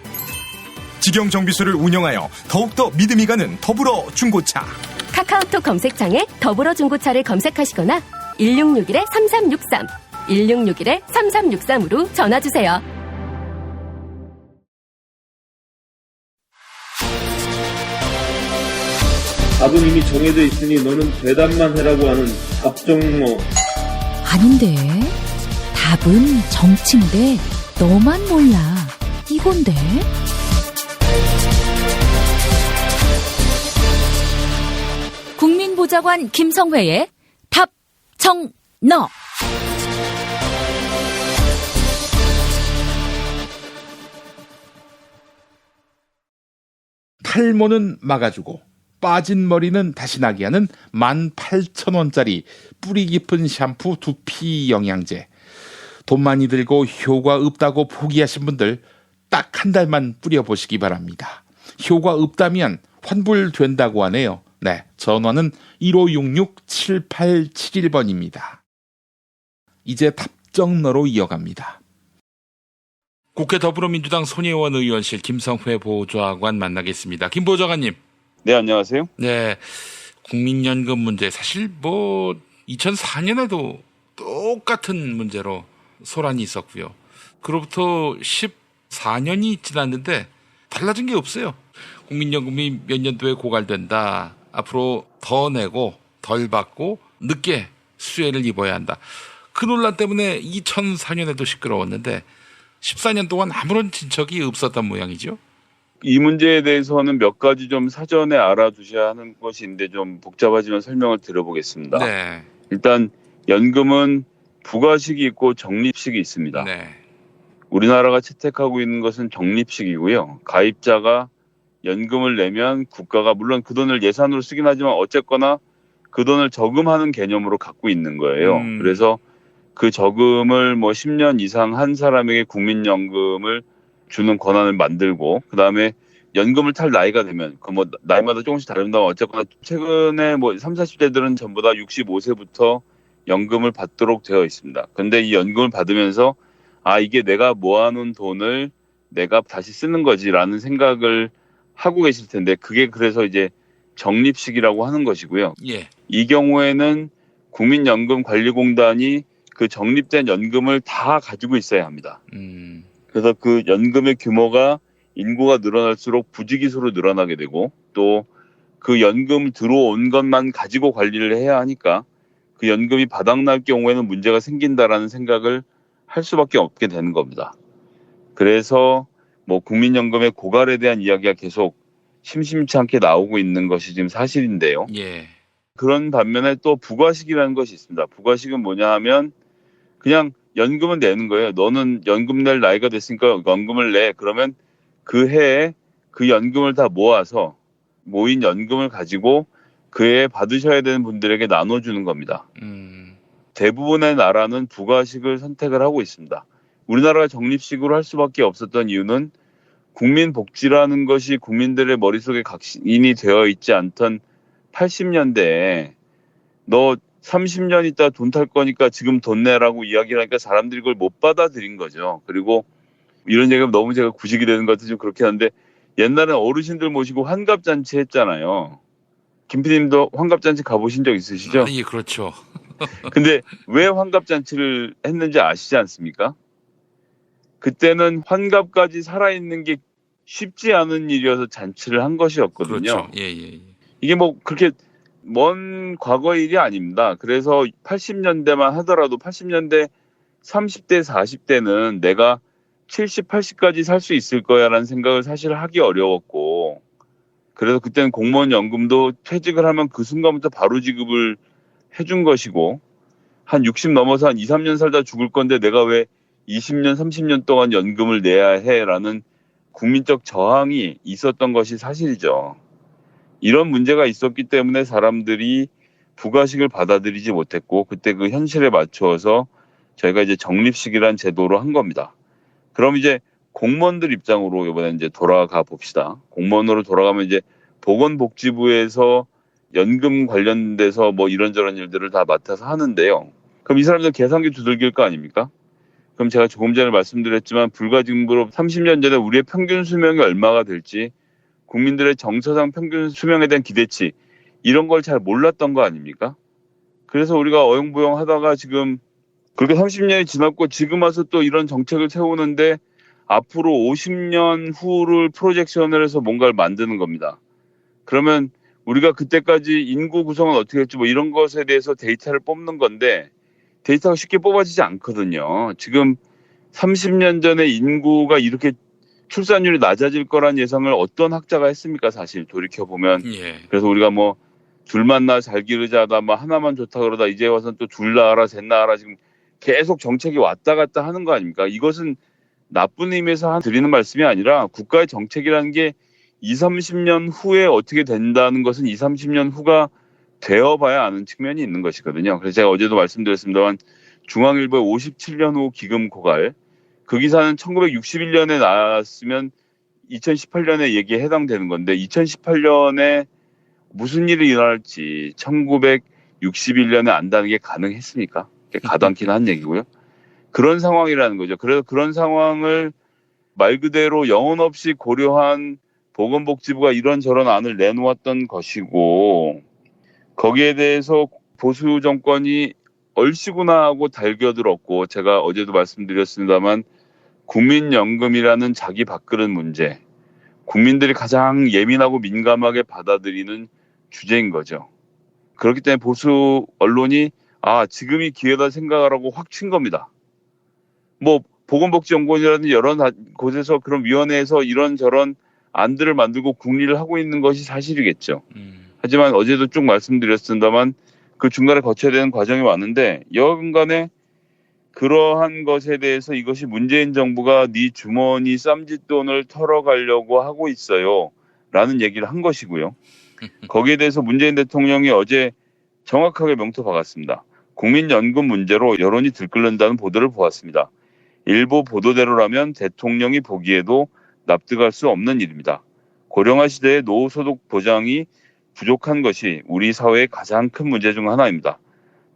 직영 정비소를 운영하여 더욱더 믿음이 가는 더불어 중고차. 카카오톡 검색창에 더불어 중고차를 검색하시거나 1661-3363 1661-3363으로 전화주세요. 답은 이미 정해져 있으니 너는 대답만 해라고 하는 답정모. 아닌데 답은 정치인데 너만 몰라 이건데. 국민보좌관 김성회의 답정너. 탈모는 막아주고 빠진 머리는 다시 나게 하는 18,000원짜리 뿌리 깊은 샴푸 두피 영양제. 돈 많이 들고 효과 없다고 포기하신 분들 딱 한 달만 뿌려보시기 바랍니다. 효과 없다면 환불된다고 하네요. 네, 전화는 1566-7871번입니다. 이제 답정너로 이어갑니다. 국회 더불어민주당 손혜원 의원실 김성회 보좌관 만나겠습니다. 김 보좌관님. 네, 안녕하세요. 네, 국민연금 문제 사실 2004년에도 똑같은 문제로 소란이 있었고요. 그로부터 14년이 지났는데 달라진 게 없어요. 국민연금이 몇 년도에 고갈된다. 앞으로 더 내고 덜 받고 늦게 수혜를 입어야 한다. 그 논란 때문에 2004년에도 시끄러웠는데 14년 동안 아무런 진척이 없었던 모양이죠. 이 문제에 대해서는 몇 가지 좀 사전에 알아두셔야 하는 것인데 좀 복잡하지만 설명을 드려보겠습니다. 네. 일단 연금은 부가식이 있고 적립식이 있습니다. 네. 우리나라가 채택하고 있는 것은 적립식이고요. 가입자가 연금을 내면 국가가 물론 그 돈을 예산으로 쓰긴 하지만 어쨌거나 그 돈을 저금하는 개념으로 갖고 있는 거예요. 그래서 그 저금을 10년 이상 한 사람에게 국민연금을 주는 권한을 만들고, 그 다음에 연금을 탈 나이가 되면, 나이마다 조금씩 다릅니다만 어쨌거나 최근에 30, 40대들은 전부 다 65세부터 연금을 받도록 되어 있습니다. 근데 이 연금을 받으면서, 이게 내가 모아놓은 돈을 내가 다시 쓰는 거지라는 생각을 하고 계실 텐데, 그게 그래서 이제 적립식이라고 하는 것이고요. 예. 이 경우에는 국민연금관리공단이 그 적립된 연금을 다 가지고 있어야 합니다. 그래서 그 연금의 규모가 인구가 늘어날수록 부지기수로 늘어나게 되고, 또 그 연금 들어온 것만 가지고 관리를 해야 하니까 그 연금이 바닥날 경우에는 문제가 생긴다라는 생각을 할 수밖에 없게 되는 겁니다. 그래서 국민연금의 고갈에 대한 이야기가 계속 심심치 않게 나오고 있는 것이 지금 사실인데요. 예. 그런 반면에 또 부가식이라는 것이 있습니다. 부가식은 뭐냐 하면 그냥 연금은 내는 거예요. 너는 연금 낼 나이가 됐으니까 연금을 내. 그러면 그 해에 그 연금을 다 모아서 모인 연금을 가지고 그 해에 받으셔야 되는 분들에게 나눠주는 겁니다. 대부분의 나라는 부가식을 선택을 하고 있습니다. 우리나라가 적립식으로 할 수밖에 없었던 이유는 국민복지라는 것이 국민들의 머릿속에 각인이 되어 있지 않던 80년대에 너 30년 있다 돈 탈 거니까 지금 돈 내라고 이야기를 하니까 사람들이 그걸 못 받아들인 거죠. 그리고 이런 얘기가 너무 제가 구식이 되는 것 같아서 좀 그렇긴 한데, 옛날엔 어르신들 모시고 환갑잔치 했잖아요. 김 PD님도 환갑잔치 가보신 적 있으시죠? 예, 그렇죠. 근데 왜 환갑잔치를 했는지 아시지 않습니까? 그때는 환갑까지 살아있는 게 쉽지 않은 일이어서 잔치를 한 것이었거든요. 그렇죠. 예. 이게 그렇게 먼 과거의 일이 아닙니다. 그래서 80년대만 하더라도 80년대 30대, 40대는 내가 70, 80까지 살 수 있을 거야라는 생각을 사실 하기 어려웠고, 그래서 그때는 공무원 연금도 퇴직을 하면 그 순간부터 바로 지급을 해준 것이고, 한 60 넘어서 한 2, 3년 살다 죽을 건데 내가 왜 20년, 30년 동안 연금을 내야 해라는 국민적 저항이 있었던 것이 사실이죠. 이런 문제가 있었기 때문에 사람들이 부가식을 받아들이지 못했고, 그때 그 현실에 맞추어서 저희가 이제 적립식이란 제도로 한 겁니다. 그럼 이제 공무원들 입장으로 이번에 이제 돌아가 봅시다. 공무원으로 돌아가면 이제 보건복지부에서 연금 관련돼서 이런저런 일들을 다 맡아서 하는데요. 그럼 이 사람들 계산기 두들길 거 아닙니까? 그럼 제가 조금 전에 말씀드렸지만 불과 지금으로 30년 전에 우리의 평균 수명이 얼마가 될지, 국민들의 정서상 평균 수명에 대한 기대치, 이런 걸 잘 몰랐던 거 아닙니까? 그래서 우리가 어영부영 하다가 지금 그렇게 30년이 지났고 지금 와서 또 이런 정책을 세우는데 앞으로 50년 후를 프로젝션을 해서 뭔가를 만드는 겁니다. 그러면 우리가 그때까지 인구 구성은 어떻게 할지 이런 것에 대해서 데이터를 뽑는 건데 데이터가 쉽게 뽑아지지 않거든요. 지금 30년 전에 인구가 이렇게 출산율이 낮아질 거란 예상을 어떤 학자가 했습니까? 사실 돌이켜보면. 예. 그래서 우리가 둘만 낳아 잘 기르자다, 뭐 하나만 좋다 그러다 이제 와서는 또 둘 낳아라, 셋 낳아라, 지금 계속 정책이 왔다 갔다 하는 거 아닙니까? 이것은 나쁜 의미에서 드리는 말씀이 아니라 국가의 정책이라는 게 20, 30년 후에 어떻게 된다는 것은 20, 30년 후가 되어봐야 아는 측면이 있는 것이거든요. 그래서 제가 어제도 말씀드렸습니다만 중앙일보의 57년 후 기금 고갈, 그 기사는 1961년에 나왔으면 2018년에 얘기에 해당되는 건데 2018년에 무슨 일이 일어날지 1961년에 안다는 게 가능했습니까? 가도 않긴 한 얘기고요. 그런 상황이라는 거죠. 그래서 그런 상황을 말 그대로 영혼 없이 고려한 보건복지부가 이런저런 안을 내놓았던 것이고, 거기에 대해서 보수 정권이 얼씨구나 하고 달겨들었고, 제가 어제도 말씀드렸습니다만 국민연금이라는 자기 밥그릇 문제, 국민들이 가장 예민하고 민감하게 받아들이는 주제인 거죠. 그렇기 때문에 보수 언론이 지금이 기회다 생각하라고 확 친 겁니다. 뭐 보건복지연구원이라든지 여러 곳에서 그런 위원회에서 이런저런 안들을 만들고 국리를 하고 있는 것이 사실이겠죠. 하지만 어제도 쭉 말씀드렸습니다만 그 중간에 거쳐야 되는 과정이 왔는데 여간에 그러한 것에 대해서 이것이 문재인 정부가 네 주머니 쌈짓돈을 털어가려고 하고 있어요 라는 얘기를 한 것이고요. 거기에 대해서 문재인 대통령이 어제 정확하게 명토 박았습니다. 국민연금 문제로 여론이 들끓는다는 보도를 보았습니다. 일부 보도대로라면 대통령이 보기에도 납득할 수 없는 일입니다. 고령화 시대에 노후소득 보장이 부족한 것이 우리 사회의 가장 큰 문제 중 하나입니다.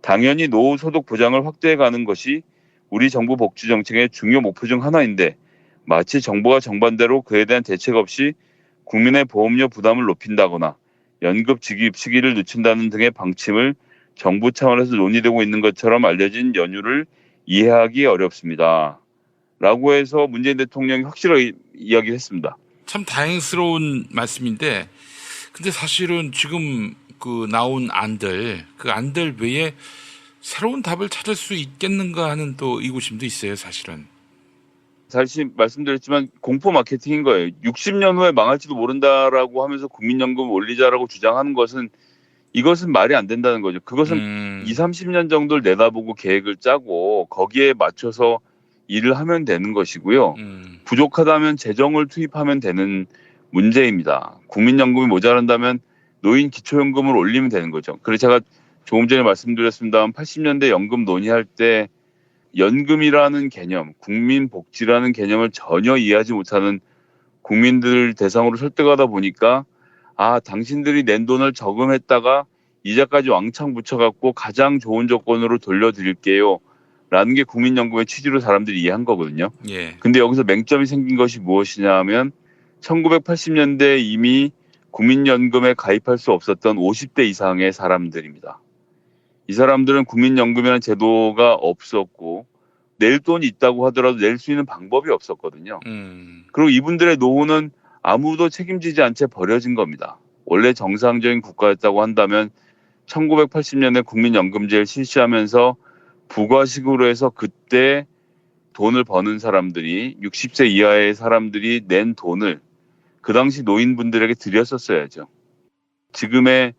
당연히 노후소득 보장을 확대해가는 것이 우리 정부 복지 정책의 중요 목표 중 하나인데 마치 정부가 정반대로 그에 대한 대책 없이 국민의 보험료 부담을 높인다거나 연금 지급 시기를 늦춘다는 등의 방침을 정부 차원에서 논의되고 있는 것처럼 알려진 연유를 이해하기 어렵습니다. 라고 해서 문재인 대통령이 확실하게 이야기를 했습니다. 참 다행스러운 말씀인데, 근데 사실은 지금 그 나온 안들, 그 안들 외에 새로운 답을 찾을 수 있겠는가 하는 또 의구심도 있어요, 사실은. 다시 말씀드렸지만 공포 마케팅인 거예요. 60년 후에 망할지도 모른다라고 하면서 국민연금 올리자라고 주장하는 것은 이것은 말이 안 된다는 거죠. 그것은 20, 30년 정도를 내다보고 계획을 짜고 거기에 맞춰서 일을 하면 되는 것이고요. 부족하다면 재정을 투입하면 되는 문제입니다. 국민연금이 모자란다면 노인 기초연금을 올리면 되는 거죠. 그래서 제가 조금 전에 말씀드렸습니다만 80년대 연금 논의할 때 연금이라는 개념, 국민복지라는 개념을 전혀 이해하지 못하는 국민들 대상으로 설득하다 보니까 당신들이 낸 돈을 저금했다가 이자까지 왕창 붙여갖고 가장 좋은 조건으로 돌려드릴게요. 라는 게 국민연금의 취지로 사람들이 이해한 거거든요. 예. 근데 여기서 맹점이 생긴 것이 무엇이냐 하면 1980년대에 이미 국민연금에 가입할 수 없었던 50대 이상의 사람들입니다. 이 사람들은 국민연금이라는 제도가 없었고 낼 돈이 있다고 하더라도 낼 수 있는 방법이 없었거든요. 그리고 이분들의 노후는 아무도 책임지지 않은 채 버려진 겁니다. 원래 정상적인 국가였다고 한다면 1980년에 국민연금제를 실시하면서 부가식으로 해서 그때 돈을 버는 사람들이 60세 이하의 사람들이 낸 돈을 그 당시 노인분들에게 드렸었어야죠. 지금의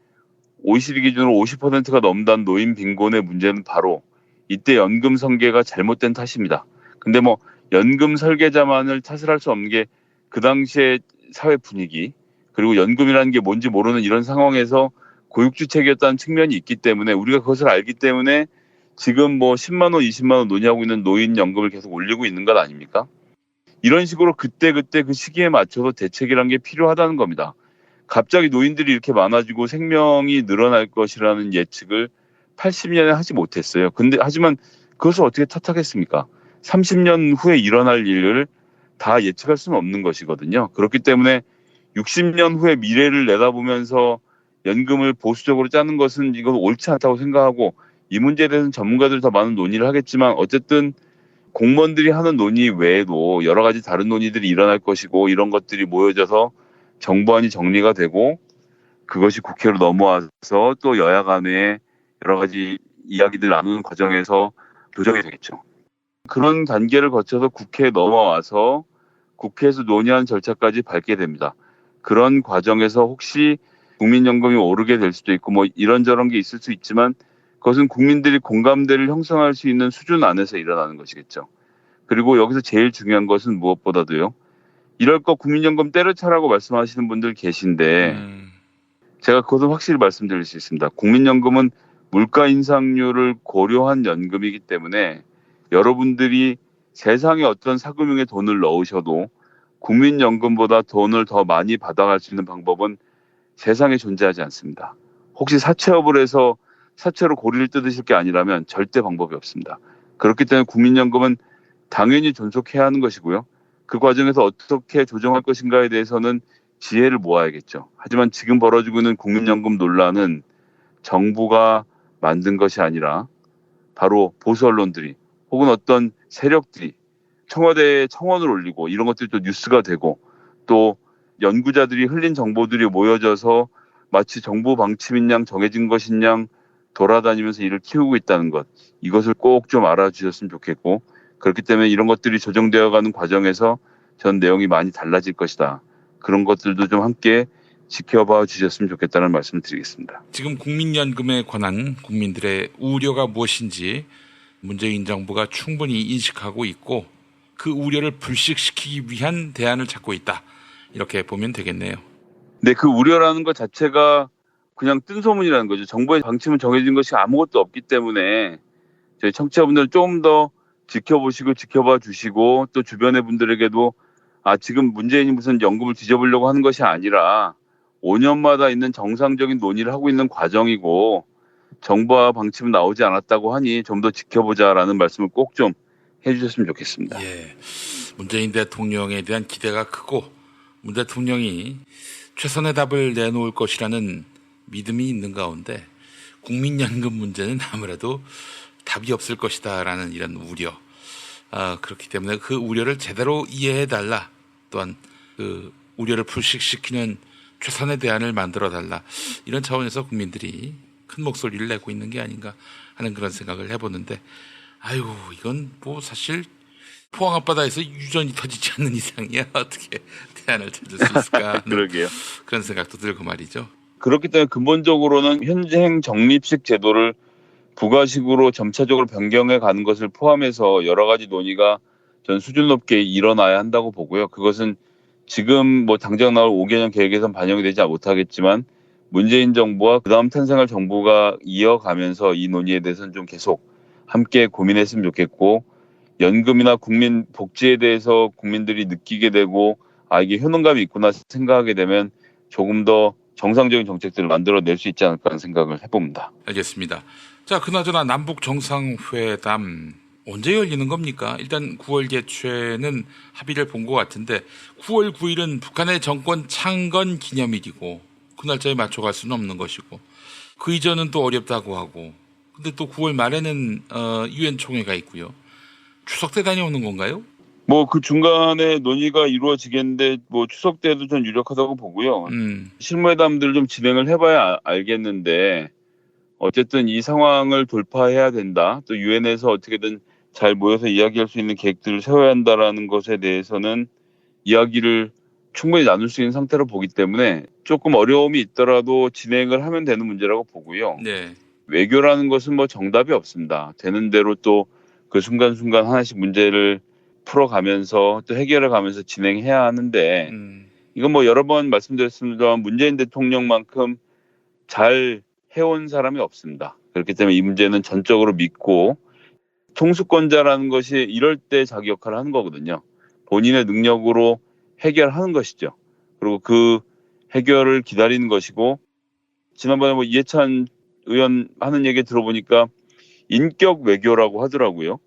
OECD 기준으로 50%가 넘는 노인 빈곤의 문제는 바로 이때 연금 설계가 잘못된 탓입니다. 근데 뭐 연금 설계자만을 탓을 할 수 없는 게 그 당시의 사회 분위기, 그리고 연금이라는 게 뭔지 모르는 이런 상황에서 고육주책이었다는 측면이 있기 때문에 우리가 그것을 알기 때문에 지금 뭐 10만 원, 20만 원 논의하고 있는 노인연금을 계속 올리고 있는 것 아닙니까? 이런 식으로 그때 그 시기에 맞춰서 대책이라는 게 필요하다는 겁니다. 갑자기 노인들이 이렇게 많아지고 생명이 늘어날 것이라는 예측을 80년에 하지 못했어요. 하지만 그것을 어떻게 탓하겠습니까? 30년 후에 일어날 일을 다 예측할 수는 없는 것이거든요. 그렇기 때문에 60년 후의 미래를 내다보면서 연금을 보수적으로 짜는 것은 이건 옳지 않다고 생각하고 이 문제에 대해서는 전문가들이 더 많은 논의를 하겠지만 어쨌든 공무원들이 하는 논의 외에도 여러 가지 다른 논의들이 일어날 것이고 이런 것들이 모여져서 정부안이 정리가 되고 그것이 국회로 넘어와서 또 여야 간에 여러 가지 이야기들 나누는 과정에서 조정이 되겠죠. 그런 단계를 거쳐서 국회에 넘어와서 국회에서 논의하는 절차까지 밟게 됩니다. 그런 과정에서 혹시 국민연금이 오르게 될 수도 있고 뭐 이런저런 게 있을 수 있지만 그것은 국민들이 공감대를 형성할 수 있는 수준 안에서 일어나는 것이겠죠. 그리고 여기서 제일 중요한 것은 무엇보다도요. 이럴 거 국민연금 때려차라고 말씀하시는 분들 계신데 제가 그것은 확실히 말씀드릴 수 있습니다. 국민연금은 물가 인상률을 고려한 연금이기 때문에 여러분들이 세상에 어떤 사금융에 돈을 넣으셔도 국민연금보다 돈을 더 많이 받아갈 수 있는 방법은 세상에 존재하지 않습니다. 혹시 사채업을 해서 사채로 고리를 뜯으실 게 아니라면 절대 방법이 없습니다. 그렇기 때문에 국민연금은 당연히 존속해야 하는 것이고요. 그 과정에서 어떻게 조정할 것인가에 대해서는 지혜를 모아야겠죠. 하지만 지금 벌어지고 있는 국민연금 논란은 정부가 만든 것이 아니라 바로 보수 언론들이 혹은 어떤 세력들이 청와대에 청원을 올리고 이런 것들이 또 뉴스가 되고 또 연구자들이 흘린 정보들이 모여져서 마치 정부 방침인 양 정해진 것인 양 돌아다니면서 일을 키우고 있다는 것. 이것을 꼭 좀 알아주셨으면 좋겠고 그렇기 때문에 이런 것들이 조정되어가는 과정에서 전 내용이 많이 달라질 것이다. 그런 것들도 좀 함께 지켜봐 주셨으면 좋겠다는 말씀을 드리겠습니다. 지금 국민연금에 관한 국민들의 우려가 무엇인지 문재인 정부가 충분히 인식하고 있고 그 우려를 불식시키기 위한 대안을 찾고 있다. 이렇게 보면 되겠네요. 네, 그 우려라는 것 자체가 그냥 뜬소문이라는 거죠. 정부의 방침은 정해진 것이 아무것도 없기 때문에 저희 청취자분들 조금 더 지켜보시고 지켜봐 주시고 또 주변의 분들에게도 지금 문재인이 무슨 연금을 뒤져보려고 하는 것이 아니라 5년마다 있는 정상적인 논의를 하고 있는 과정이고 정부와 방침은 나오지 않았다고 하니 좀 더 지켜보자라는 말씀을 꼭 좀 해주셨으면 좋겠습니다. 예, 문재인 대통령에 대한 기대가 크고 문 대통령이 최선의 답을 내놓을 것이라는 믿음이 있는 가운데 국민연금 문제는 아무래도 답이 없을 것이다라는 이런 우려. 그렇기 때문에 그 우려를 제대로 이해해달라. 또한 그 우려를 불식시키는 최선의 대안을 만들어달라. 이런 차원에서 국민들이 큰 목소리를 내고 있는 게 아닌가 하는 그런 생각을 해보는데 아이고 이건 뭐 사실 포항 앞바다에서 유전이 터지지 않는 이상이야 어떻게 대안을 찾을 수 있을까 그러게요. 그런 생각도 들고 말이죠. 그렇기 때문에 근본적으로는 현행 적립식 제도를 부가식으로 점차적으로 변경해 가는 것을 포함해서 여러 가지 논의가 전 수준 높게 일어나야 한다고 보고요. 그것은 지금 뭐 당장 나올 5개년 계획에선 반영이 되지 못하겠지만 문재인 정부와 그다음 탄생할 정부가 이어가면서 이 논의에 대해서는 좀 계속 함께 고민했으면 좋겠고 연금이나 국민 복지에 대해서 국민들이 느끼게 되고 이게 효능감이 있구나 생각하게 되면 조금 더 정상적인 정책들을 만들어낼 수 있지 않을까 하는 생각을 해봅니다. 알겠습니다. 자, 그나저나 남북 정상회담 언제 열리는 겁니까? 일단 9월 개최는 합의를 본 것 같은데 9월 9일은 북한의 정권 창건 기념일이고 그 날짜에 맞춰갈 수는 없는 것이고 그 이전은 또 어렵다고 하고 근데 또 9월 말에는 유엔 총회가 있고요. 추석 때 다녀오는 건가요? 뭐 그 중간에 논의가 이루어지겠는데 뭐 추석 때도 전 유력하다고 보고요. 실무회담들을 좀 진행을 해봐야 알겠는데 어쨌든 이 상황을 돌파해야 된다. 또 유엔에서 어떻게든 잘 모여서 이야기할 수 있는 계획들을 세워야 한다라는 것에 대해서는 이야기를 충분히 나눌 수 있는 상태로 보기 때문에 조금 어려움이 있더라도 진행을 하면 되는 문제라고 보고요. 네. 외교라는 것은 뭐 정답이 없습니다. 되는 대로 또 그 순간순간 하나씩 문제를 풀어가면서 또 해결해가면서 진행해야 하는데 이건 뭐 여러 번 말씀드렸습니다만 문재인 대통령만큼 잘 해온 사람이 없습니다. 그렇기 때문에 이 문제는 전적으로 믿고 통수권자라는 것이 이럴 때 자기 역할을 하는 거거든요. 본인의 능력으로 해결하는 것이죠. 그리고 그 해결을 기다리는 것이고 지난번에 뭐 이해찬 의원 하는 얘기 들어보니까 인격 외교라고 하더라고요.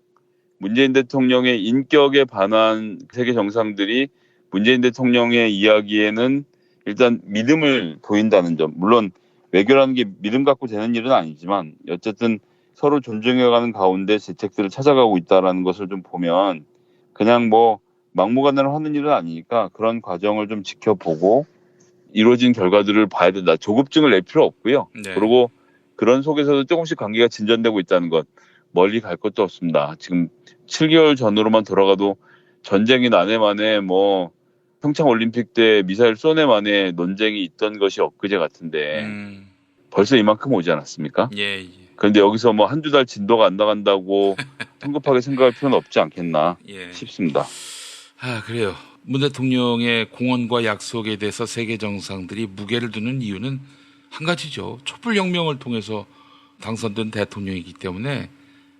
문재인 대통령의 인격에 반한 세계 정상들이 문재인 대통령의 이야기에는 일단 믿음을 보인다는 점. 물론 외교라는 게 믿음 갖고 되는 일은 아니지만 어쨌든 서로 존중해가는 가운데 대책들을 찾아가고 있다는 것을 좀 보면 그냥 뭐 막무가내로 하는 일은 아니니까 그런 과정을 좀 지켜보고 이루어진 결과들을 봐야 된다. 조급증을 낼 필요 없고요. 네. 그리고 그런 속에서도 조금씩 관계가 진전되고 있다는 것. 멀리 갈 것도 없습니다. 지금 7개월 전으로만 돌아가도 전쟁이 난해 만에 뭐 평창 올림픽 때 미사일 쏘네 만에 논쟁이 있던 것이 엊그제 같은데 벌써 이만큼 오지 않았습니까? 예. 그런데 여기서 뭐 한두 달 진도가 안 나간다고 성급하게 생각할 필요는 없지 않겠나 싶습니다. 그래요. 문 대통령의 공언과 약속에 대해서 세계 정상들이 무게를 두는 이유는 한 가지죠. 촛불혁명을 통해서 당선된 대통령이기 때문에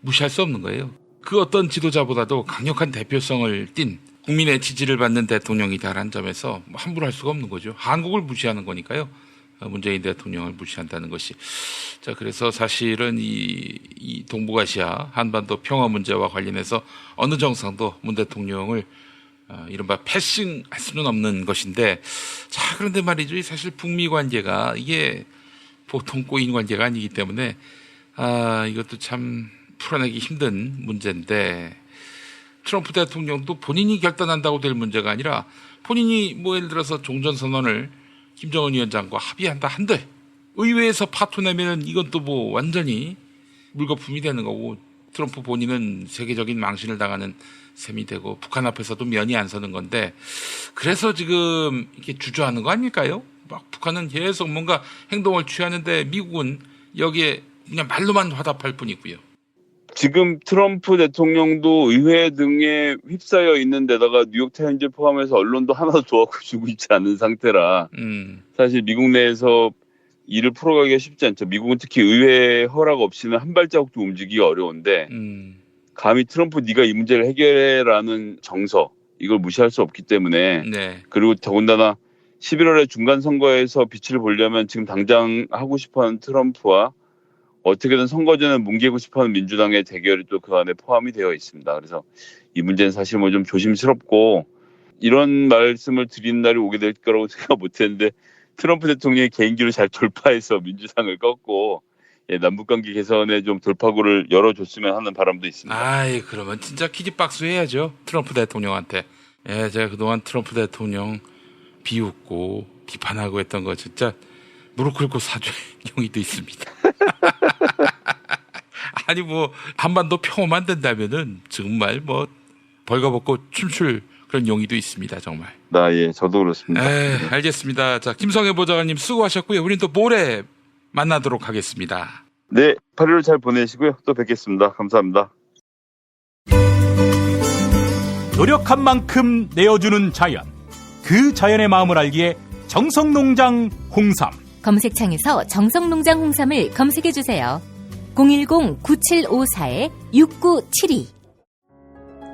무시할 수 없는 거예요. 그 어떤 지도자보다도 강력한 대표성을 띤 국민의 지지를 받는 대통령이다라는 점에서 함부로 할 수가 없는 거죠. 한국을 무시하는 거니까요. 문재인 대통령을 무시한다는 것이. 자, 그래서 사실은 이 동북아시아 한반도 평화 문제와 관련해서 어느 정상도 문 대통령을 이른바 패싱할 수는 없는 것인데, 자, 그런데 말이죠. 사실 북미 관계가 이게 보통 꼬인 관계가 아니기 때문에, 이것도 참 풀어내기 힘든 문제인데, 트럼프 대통령도 본인이 결단한다고 될 문제가 아니라 본인이 뭐 예를 들어서 종전선언을 김정은 위원장과 합의한다 한들 의회에서 파토 내면은 이건 또 뭐 완전히 물거품이 되는 거고 트럼프 본인은 세계적인 망신을 당하는 셈이 되고 북한 앞에서도 면이 안 서는 건데 그래서 지금 이렇게 주저하는 거 아닐까요? 막 북한은 계속 뭔가 행동을 취하는데 미국은 여기에 그냥 말로만 화답할 뿐이고요. 지금 트럼프 대통령도 의회 등에 휩싸여 있는 데다가 뉴욕타임즈 포함해서 언론도 하나도 도와주고 있지 않은 상태라 사실 미국 내에서 일을 풀어가기가 쉽지 않죠. 미국은 특히 의회 허락 없이는 한 발자국도 움직이기 어려운데 감히 트럼프 네가 이 문제를 해결해라는 정서 이걸 무시할 수 없기 때문에 그리고 더군다나 11월에 중간선거에서 빛을 보려면 지금 당장 하고 싶어하는 트럼프와 어떻게든 선거 전에 뭉개고 싶어하는 민주당의 대결이 또 그 안에 포함이 되어 있습니다. 그래서 이 문제는 사실 뭐 좀 조심스럽고 이런 말씀을 드리는 날이 오게 될 거라고 생각 못했는데 트럼프 대통령이 개인기로 잘 돌파해서 민주당을 꺾고 남북관계 개선에 좀 돌파구를 열어줬으면 하는 바람도 있습니다. 그러면 진짜 키즈박스 해야죠. 트럼프 대통령한테. 제가 그동안 트럼프 대통령 비웃고 비판하고 했던 거 진짜 무릎 꿇고 사죄 용의도 있습니다. 아니 뭐 한반도 평화만 된다면은 정말 뭐 벌거벗고 춤출 그런 용의도 있습니다. 정말. 저도 그렇습니다. 알겠습니다. 자, 김성애 보좌관님 수고하셨고요. 우리는 또 모레 만나도록 하겠습니다. 네, 8.15 잘 보내시고요. 또 뵙겠습니다. 감사합니다. 노력한 만큼 내어주는 자연. 그 자연의 마음을 알기에 정성농장 홍삼. 검색창에서 정성농장 홍삼을 검색해주세요. 010-9754-6972.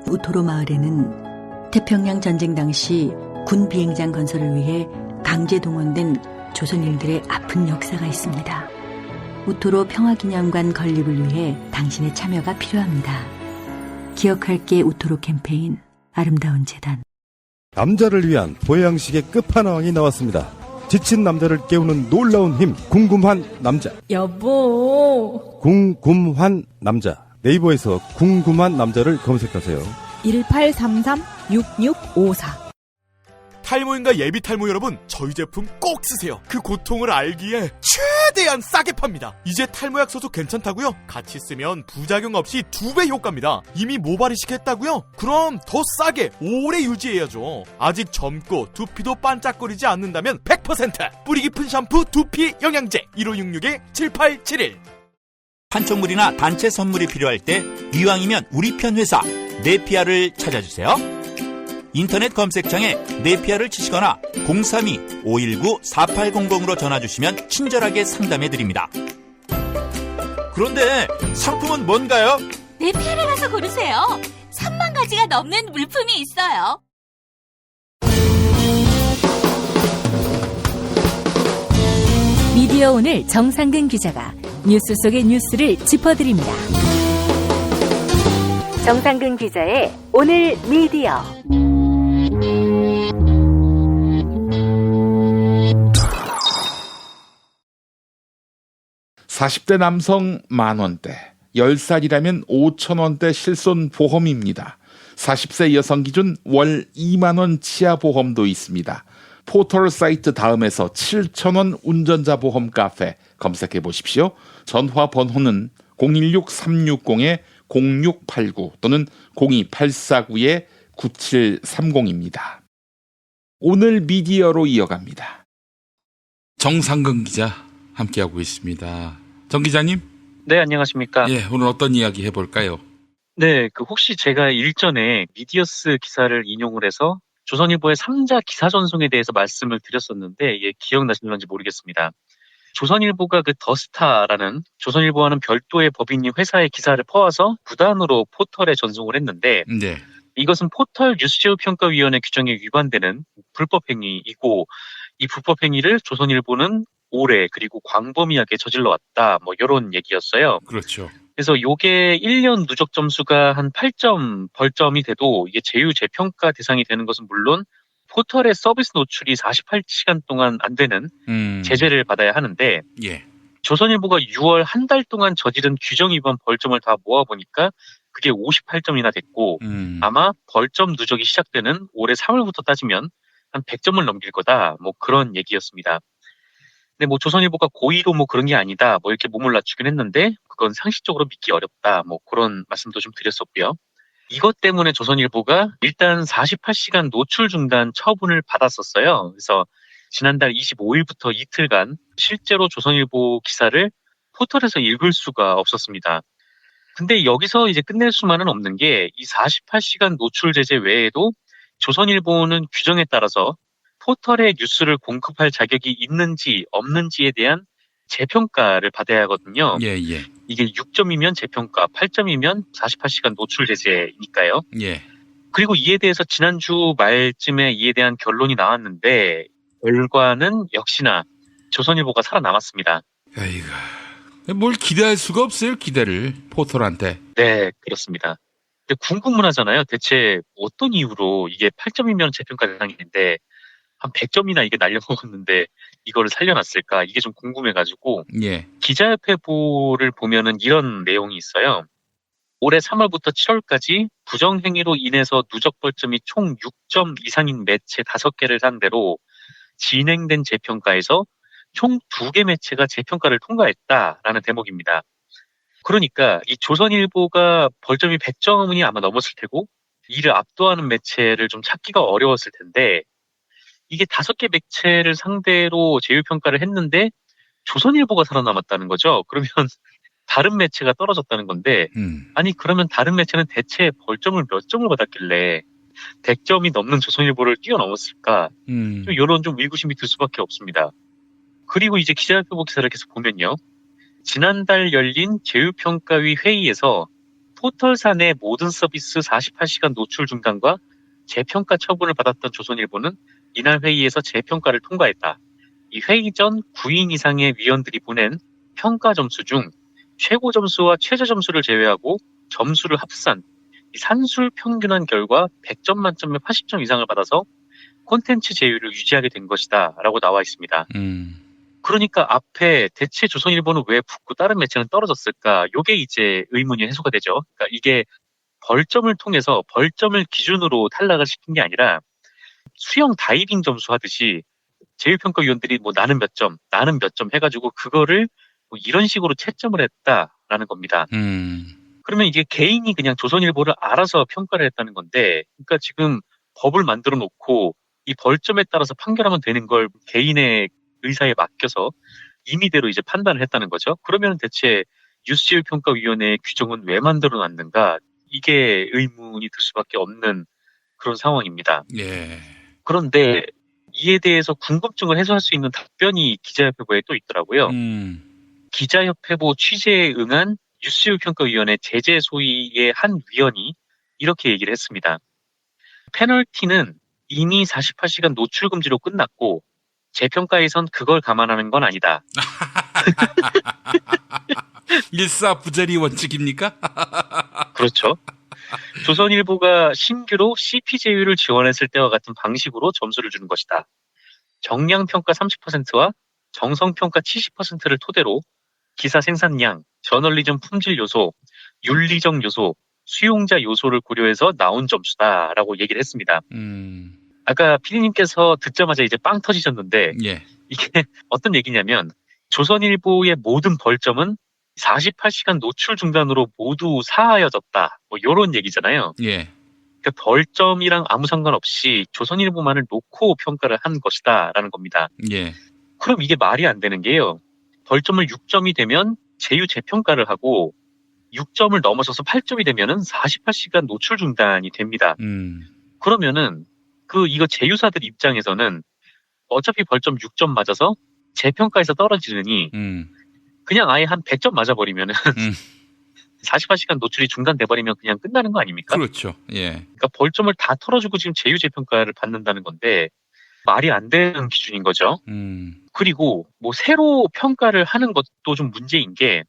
우토로 마을에는 태평양 전쟁 당시 군 비행장 건설을 위해 강제 동원된 조선인들의 아픈 역사가 있습니다. 우토로 평화기념관 건립을 위해 당신의 참여가 필요합니다. 기억할게 우토로 캠페인 아름다운 재단. 남자를 위한 보양식의 끝판왕이 나왔습니다. 지친 남자를 깨우는 놀라운 힘, 궁금한 남자. 여보. 궁금한 남자. 네이버에서 궁금한 남자를 검색하세요. 1833-6654. 탈모인가 예비 탈모 여러분, 저희 제품 꼭 쓰세요. 그 고통을 알기에 최대한 싸게 팝니다. 이제 탈모약 써도 괜찮다고요? 같이 쓰면 부작용 없이 2배 효과입니다. 이미 모발 이식했다고요? 그럼 더 싸게 오래 유지해야죠. 아직 젊고 두피도 반짝거리지 않는다면 100% 뿌리 깊은 샴푸 두피 영양제 1566-7871. 판촉물이나 단체 선물이 필요할 때 이왕이면 우리 편 회사 네피아를 찾아주세요. 인터넷 검색창에 네피아를 치시거나 032-519-4800으로 전화주시면 친절하게 상담해드립니다. 그런데 상품은 뭔가요? 네피아를 가서 고르세요. 3만 가지가 넘는 물품이 있어요. 미디어 오늘 정상근 기자가 뉴스 속의 뉴스를 짚어드립니다. 정상근 기자의 오늘 미디어. 40대 남성 10,000원대, 10살이라면 5,000원대 실손 보험입니다. 40세 여성 기준 월 2만원 치아 보험도 있습니다. 포털 사이트 다음에서 7,000원 운전자 보험 카페 검색해 보십시오. 전화 번호는 016-360-0689 또는 02849-9730입니다. 오늘 미디어로 이어갑니다. 정상근 기자 함께하고 있습니다. 정 기자님? 네, 안녕하십니까? 예, 오늘 어떤 이야기 해볼까요? 네, 혹시 제가 일전에 미디어스 기사를 인용을 해서 조선일보의 3자 기사 전송에 대해서 말씀을 드렸었는데, 기억나시는지 모르겠습니다. 조선일보가 더스타라는 조선일보와는 별도의 법인이 회사의 기사를 퍼와서 무단으로 포털에 전송을 했는데, 네. 이것은 포털 뉴스제휴평가위원회 규정에 위반되는 불법 행위이고, 이 불법 행위를 조선일보는 오래 그리고 광범위하게 저질러 왔다, 이런 얘기였어요. 그렇죠. 그래서 요게 1년 누적 점수가 한 8점 벌점이 돼도 이게 제휴 재평가 대상이 되는 것은 물론 포털의 서비스 노출이 48시간 동안 안 되는 제재를 받아야 하는데, 예. 조선일보가 6월 한 달 동안 저지른 규정 위반 벌점을 다 모아보니까 그게 58점이나 됐고, 아마 벌점 누적이 시작되는 올해 3월부터 따지면 한 100점을 넘길 거다, 그런 얘기였습니다. 근데 조선일보가 고의로 그런 게 아니다, 이렇게 몸을 낮추긴 했는데, 그건 상식적으로 믿기 어렵다, 그런 말씀도 좀 드렸었고요. 이것 때문에 조선일보가 일단 48시간 노출 중단 처분을 받았었어요. 그래서 지난달 25일부터 이틀간 실제로 조선일보 기사를 포털에서 읽을 수가 없었습니다. 근데 여기서 이제 끝낼 수만은 없는 게, 이 48시간 노출 제재 외에도 조선일보는 규정에 따라서 포털에 뉴스를 공급할 자격이 있는지 없는지에 대한 재평가를 받아야 하거든요. 예. 이게 6점이면 재평가, 8점이면 48시간 노출 제재니까요. 예. 그리고 이에 대해서 지난주 말쯤에 이에 대한 결론이 나왔는데, 결과는 역시나 조선일보가 살아남았습니다. 아이고, 뭘 기대할 수가 없어요, 기대를 포털한테. 네, 그렇습니다. 근데 궁금은 하잖아요. 대체 어떤 이유로 이게 8점이면 재평가 대상인데 한 100점이나 이게 날려먹었는데 이거를 살려놨을까? 이게 좀 궁금해가지고, 예. 기자협회보를 보면은 이런 내용이 있어요. 올해 3월부터 7월까지 부정행위로 인해서 누적 벌점이 총 6점 이상인 매체 5개를 상대로 진행된 재평가에서 총 2개 매체가 재평가를 통과했다라는 대목입니다. 그러니까 이 조선일보가 벌점이 100점이 아마 넘었을 테고, 이를 압도하는 매체를 좀 찾기가 어려웠을 텐데, 이게 5개 매체를 상대로 제휴평가를 했는데 조선일보가 살아남았다는 거죠. 그러면 다른 매체가 떨어졌다는 건데, 아니 그러면 다른 매체는 대체 벌점을 몇 점을 받았길래 100점이 넘는 조선일보를 뛰어넘었을까? 이런 좀 의구심이 들 수밖에 없습니다. 그리고 이제 기자협회보 기사를 계속 보면요, 지난달 열린 제휴평가위 회의에서 포털사 내 모든 서비스 48시간 노출 중단과 재평가 처분을 받았던 조선일보는 이날 회의에서 재평가를 통과했다. 이 회의 전 9인 이상의 위원들이 보낸 평가 점수 중 최고 점수와 최저 점수를 제외하고 점수를 합산, 이 산술 평균한 결과 100점 만점에 80점 이상을 받아서 콘텐츠 제휴를 유지하게 된 것이다 라고 나와 있습니다. 그러니까 앞에 대체 조선일보는 왜 붙고 다른 매체는 떨어졌을까? 요게 이제 의문이 해소가 되죠. 그러니까 이게 벌점을 통해서 벌점을 기준으로 탈락을 시킨 게 아니라 수영 다이빙 점수 하듯이 제휴평가위원들이 나는 몇 점, 나는 몇 점 해가지고 그거를 이런 식으로 채점을 했다라는 겁니다. 그러면 이게 개인이 그냥 조선일보를 알아서 평가를 했다는 건데, 그러니까 지금 법을 만들어 놓고 이 벌점에 따라서 판결하면 되는 걸 개인의 의사에 맡겨서 임의대로 이제 판단을 했다는 거죠. 그러면 대체 뉴스제휴평가위원회의 규정은 왜 만들어 놨는가? 이게 의문이 들 수밖에 없는 그런 상황입니다. 예. 그런데 이에 대해서 궁금증을 해소할 수 있는 답변이 기자협회보에 또 있더라고요. 기자협회보 취재에 응한 뉴스제휴평가위원회 제재 소위의 한 위원이 이렇게 얘기를 했습니다. 페널티는 이미 48시간 노출 금지로 끝났고 재평가에선 그걸 감안하는 건 아니다. 일사부재리 원칙입니까? 그렇죠. 조선일보가 신규로 CP 제휴를 지원했을 때와 같은 방식으로 점수를 주는 것이다. 정량평가 30%와 정성평가 70%를 토대로 기사 생산량, 저널리즘 품질 요소, 윤리적 요소, 수용자 요소를 고려해서 나온 점수다라고 얘기를 했습니다. 아까 피디님께서 듣자마자 이제 빵 터지셨는데, 예. 이게 어떤 얘기냐면 조선일보의 모든 벌점은 48시간 노출 중단으로 모두 사하여졌다. 이런 얘기잖아요. 예. 그러니까 벌점이랑 아무 상관없이 조선일보만을 놓고 평가를 한 것이다라는 겁니다. 예. 그럼 이게 말이 안 되는 게요. 벌점을 6점이 되면 제휴 재평가를 하고 6점을 넘어서서 8점이 되면은 48시간 노출 중단이 됩니다. 그러면은 이거 제휴사들 입장에서는 어차피 벌점 6점 맞아서 재평가에서 떨어지느니 그냥 아예 한 100점 맞아버리면은 48시간 노출이 중단돼버리면 그냥 끝나는 거 아닙니까? 그렇죠. 예. 그러니까 벌점을 다 털어주고 지금 제휴 재평가를 받는다는 건데 말이 안 되는 기준인 거죠. 그리고 뭐 새로 평가를 하는 것도 좀 문제인 게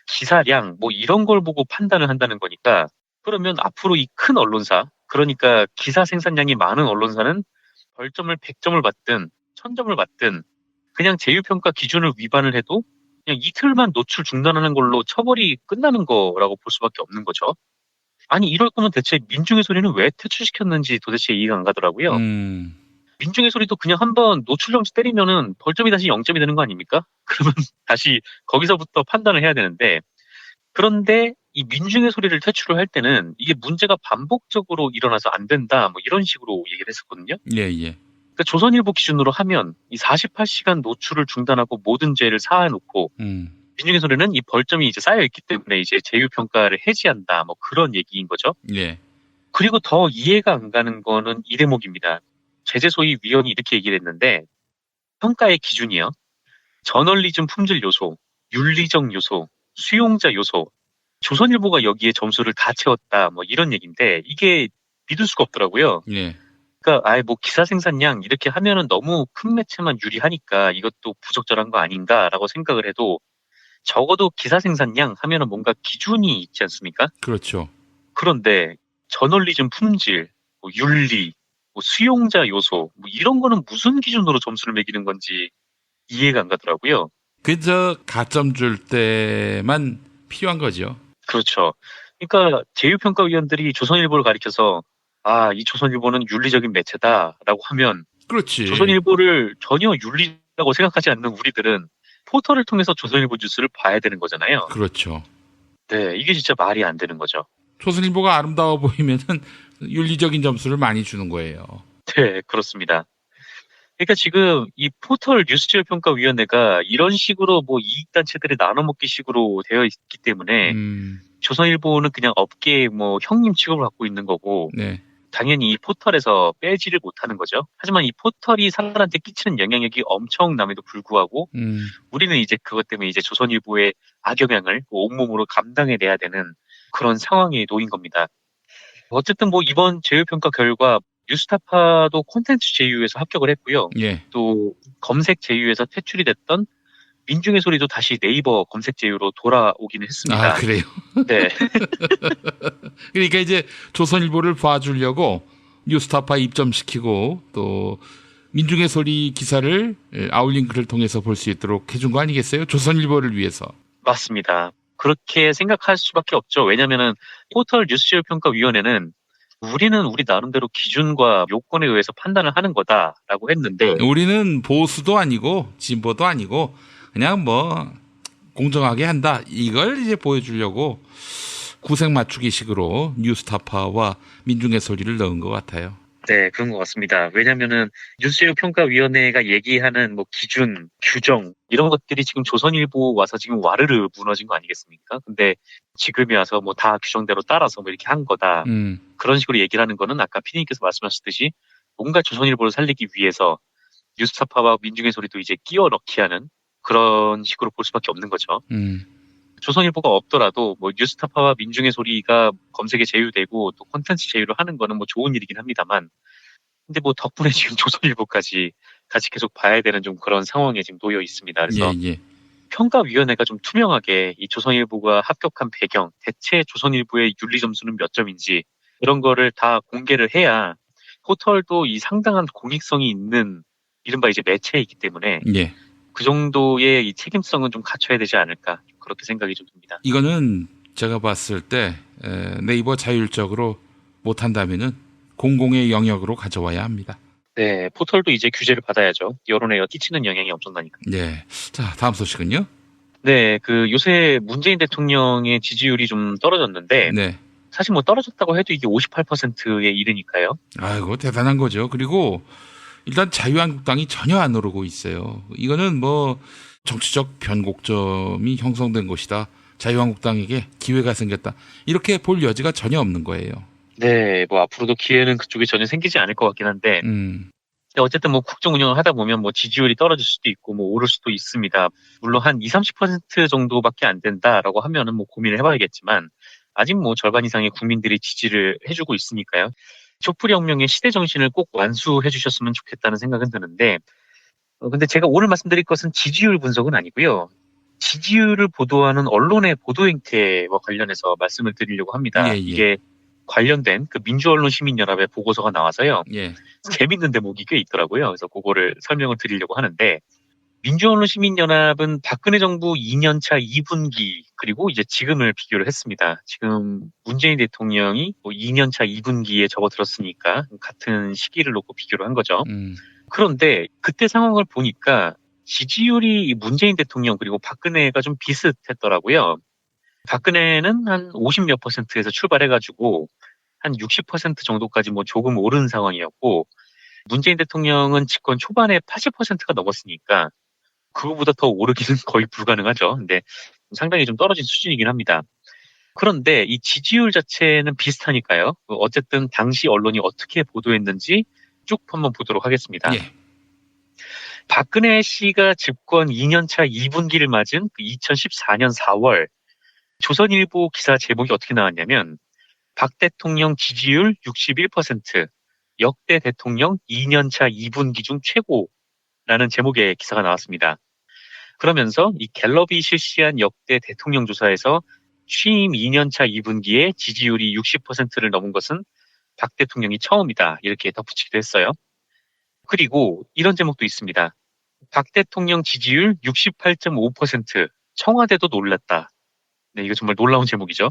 기사량 뭐 이런 걸 보고 판단을 한다는 거니까 그러면 앞으로 이 큰 언론사 그러니까 기사 생산량이 많은 언론사는 벌점을 100점을 받든 1000점을 받든 그냥 제휴평가 기준을 위반을 해도 그냥 이틀만 노출 중단하는 걸로 처벌이 끝나는 거라고 볼 수밖에 없는 거죠. 아니 이럴 거면 대체 민중의 소리는 왜 퇴출시켰는지 도대체 이해가 안 가더라고요. 민중의 소리도 그냥 한번 노출 정지 때리면은 벌점이 다시 0점이 되는 거 아닙니까? 그러면 다시 거기서부터 판단을 해야 되는데 그런데 이 민중의 소리를 퇴출을 할 때는 이게 문제가 반복적으로 일어나서 안 된다 뭐 이런 식으로 얘기를 했었거든요. 예, 예. 그러니까 조선일보 기준으로 하면 이 48시간 노출을 중단하고 모든 죄를 사해놓고 민중의 소리는 이 벌점이 이제 쌓여 있기 때문에 이제 제휴평가를 해지한다 뭐 그런 얘기인 거죠. 예. 그리고 더 이해가 안 가는 거는 이 대목입니다. 제재소위위원이 이렇게 얘기를 했는데 평가의 기준이요. 저널리즘 품질 요소, 윤리적 요소, 수용자 요소, 조선일보가 여기에 점수를 다 채웠다 뭐 이런 얘기인데 이게 믿을 수가 없더라고요. 예. 그러니까 아예 뭐 기사 생산량 이렇게 하면은 너무 큰 매체만 유리하니까 이것도 부적절한 거 아닌가라고 생각을 해도 적어도 기사 생산량 하면은 뭔가 기준이 있지 않습니까? 그렇죠. 그런데 저널리즘 품질, 뭐 윤리, 뭐 수용자 요소 뭐 이런 거는 무슨 기준으로 점수를 매기는 건지 이해가 안 가더라고요. 그저 가점 줄 때만 필요한 거죠. 그렇죠. 그러니까 제휴평가위원들이 조선일보를 가리켜서 이 조선일보는 윤리적인 매체다라고 하면 그렇지. 조선일보를 전혀 윤리라고 생각하지 않는 우리들은 포털을 통해서 조선일보 뉴스를 봐야 되는 거잖아요. 그렇죠. 네, 이게 진짜 말이 안 되는 거죠. 조선일보가 아름다워 보이면은 윤리적인 점수를 많이 주는 거예요. 네, 그렇습니다. 그러니까 지금 이 포털 뉴스제휴평가위원회가 이런 식으로 뭐 이익단체들이 나눠먹기 식으로 되어 있기 때문에 조선일보는 그냥 업계의 뭐 형님 취급을 갖고 있는 거고 네. 당연히 이 포털에서 빼지를 못하는 거죠. 하지만 이 포털이 사람한테 끼치는 영향력이 엄청남에도 불구하고 우리는 이제 그것 때문에 이제 조선일보의 악영향을 온몸으로 감당해내야 되는 그런 상황에 놓인 겁니다. 어쨌든 뭐 이번 제휴평가 결과 뉴스타파도 콘텐츠 제휴에서 합격을 했고요. 예. 또 검색 제휴에서 퇴출이 됐던 민중의 소리도 다시 네이버 검색 제휴로 돌아오기는 했습니다. 아, 그래요? 네. 그러니까 이제 조선일보를 봐주려고 뉴스타파 입점시키고 또 민중의 소리 기사를 아웃링크를 통해서 볼 수 있도록 해준 거 아니겠어요? 조선일보를 위해서. 맞습니다. 그렇게 생각할 수밖에 없죠. 왜냐하면 포털 뉴스제휴평가위원회는 우리는 우리 나름대로 기준과 요건에 의해서 판단을 하는 거다라고 했는데 우리는 보수도 아니고 진보도 아니고 그냥 뭐 공정하게 한다 이걸 이제 보여주려고 구색 맞추기식으로 뉴스타파와 민중의 소리를 넣은 것 같아요. 네, 그런 것 같습니다. 왜냐면은 뉴스제휴평가위원회가 얘기하는 뭐 기준, 규정 이런 것들이 지금 조선일보 와서 지금 와르르 무너진 거 아니겠습니까? 근데 지금에 와서 뭐 다 규정대로 따라서 뭐 이렇게 한 거다. 그런 식으로 얘기를 하는 거는 아까 피디님께서 말씀하셨듯이 뭔가 조선일보를 살리기 위해서 뉴스타파와 민중의 소리도 이제 끼워 넣기 하는 그런 식으로 볼 수밖에 없는 거죠. 조선일보가 없더라도 뭐 뉴스타파와 민중의 소리가 검색에 제휴되고 또 콘텐츠 제휴를 하는 거는 뭐 좋은 일이긴 합니다만 근데 뭐 덕분에 지금 조선일보까지 같이 계속 봐야 되는 좀 그런 상황에 지금 놓여 있습니다. 그래서 평가위원회가 좀 투명하게 이 조선일보가 합격한 배경, 대체 조선일보의 윤리 점수는 몇 점인지 이런 거를 다 공개를 해야 포털도 이 상당한 공익성이 있는 이른바 이제 매체이기 때문에 그 정도의 이 책임성은 좀 갖춰야 되지 않을까 그렇게 생각이 좀 듭니다. 이거는 제가 봤을 때 네이버 자율적으로 못한다면은 공공의 영역으로 가져와야 합니다. 네, 포털도 이제 규제를 받아야죠. 여론에 끼치는 영향이 엄청나니까. 네, 자 다음 소식은요? 네, 그 요새 문재인 대통령의 지지율이 좀 떨어졌는데 사실 뭐 떨어졌다고 해도 이게 58%에 이르니까요. 아이고, 대단한 거죠. 그리고 일단 자유한국당이 전혀 안 오르고 있어요. 이거는 뭐 정치적 변곡점이 형성된 것이다. 자유한국당에게 기회가 생겼다. 이렇게 볼 여지가 전혀 없는 거예요. 네, 뭐 앞으로도 기회는 그쪽에 전혀 생기지 않을 것 같긴 한데 어쨌든 뭐 국정 운영을 하다 보면 뭐 지지율이 떨어질 수도 있고 뭐 오를 수도 있습니다. 물론 한 20-30% 정도밖에 안 된다라고 하면은 뭐 고민을 해봐야겠지만 아직 뭐 절반 이상의 국민들이 지지를 해주고 있으니까요. 촛불혁명의 시대 정신을 꼭 완수해 주셨으면 좋겠다는 생각은 드는데 근데 제가 오늘 말씀드릴 것은 지지율 분석은 아니고요. 지지율을 보도하는 언론의 보도 행태와 관련해서 말씀을 드리려고 합니다. 이게 관련된 그 민주언론시민연합의 보고서가 나와서요. 재밌는 대목이 꽤 있더라고요. 그래서 그거를 설명을 드리려고 하는데 민주언론시민연합은 박근혜 정부 2년차 2분기 그리고 이제 지금을 비교를 했습니다. 지금 문재인 대통령이 뭐 2년차 2분기에 접어들었으니까 같은 시기를 놓고 비교를 한 거죠. 그런데 그때 상황을 보니까 지지율이 문재인 대통령 그리고 박근혜가 좀 비슷했더라고요. 박근혜는 한 50몇 %에서 출발해가지고 한 60% 정도까지 뭐 조금 오른 상황이었고 문재인 대통령은 집권 초반에 80%가 넘었으니까 그거보다 더 오르기는 거의 불가능하죠. 근데 상당히 좀 떨어진 수준이긴 합니다. 그런데 이 지지율 자체는 비슷하니까요. 어쨌든 당시 언론이 어떻게 보도했는지 쭉 한번 보도록 하겠습니다. 박근혜 씨가 집권 2년차 2분기를 맞은 2014년 4월 조선일보 기사 제목이 어떻게 나왔냐면 박 대통령 지지율 61%, 역대 대통령 2년차 2분기 중 최고라는 제목의 기사가 나왔습니다. 그러면서 이 갤럽이 실시한 역대 대통령 조사에서 취임 2년차 2분기에 지지율이 60%를 넘은 것은 박 대통령이 처음이다. 이렇게 덧붙이기도 했어요. 그리고 이런 제목도 있습니다. 박 대통령 지지율 68.5%, 청와대도 놀랐다. 네, 이거 정말 놀라운 제목이죠.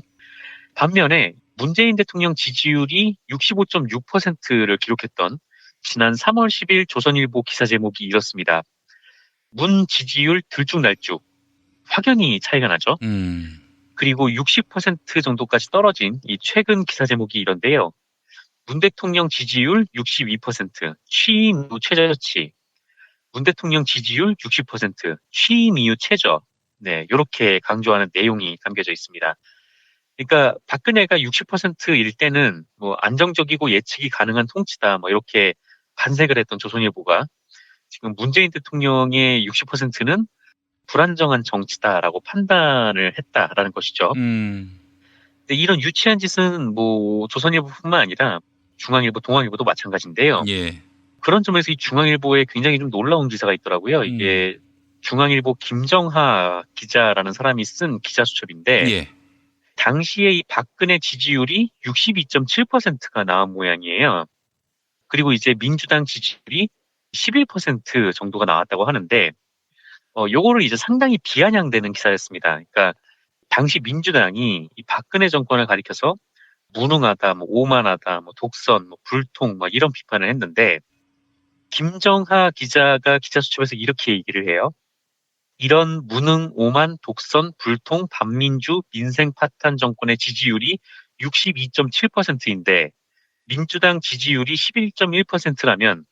반면에 문재인 대통령 지지율이 65.6%를 기록했던 지난 3월 10일 조선일보 기사 제목이 이렇습니다. 문 지지율 들쭉날쭉, 확연히 차이가 나죠. 그리고 60% 정도까지 떨어진 이 최근 기사 제목이 이런데요. 문 대통령 지지율 62%, 취임 이후 최저치. 문 대통령 지지율 60%, 취임 이후 최저. 네, 이렇게 강조하는 내용이 담겨져 있습니다. 그러니까 박근혜가 60%일 때는 뭐 안정적이고 예측이 가능한 통치다, 뭐 이렇게 반색을 했던 조선일보가 지금 문재인 대통령의 60%는 불안정한 정치다라고 판단을 했다라는 것이죠. 근데 이런 유치한 짓은 뭐 조선일보뿐만 아니라 중앙일보, 동아일보도 마찬가지인데요. 그런 점에서 이 중앙일보에 굉장히 좀 놀라운 기사가 있더라고요. 이게 중앙일보 김정하 기자라는 사람이 쓴 기자 수첩인데 당시에 이 박근혜 지지율이 62.7%가 나온 모양이에요. 그리고 이제 민주당 지지율이 11% 정도가 나왔다고 하는데 요거를 이제 상당히 비아냥대는 기사였습니다. 그러니까 당시 민주당이 이 박근혜 정권을 가리켜서 무능하다, 뭐 오만하다, 뭐 독선, 뭐 불통, 뭐 이런 비판을 했는데 김정하 기자가 기자 수첩에서 이렇게 얘기를 해요. 이런 무능, 오만, 독선, 불통, 반민주, 민생 파탄 정권의 지지율이 62.7%인데 민주당 지지율이 11.1%라면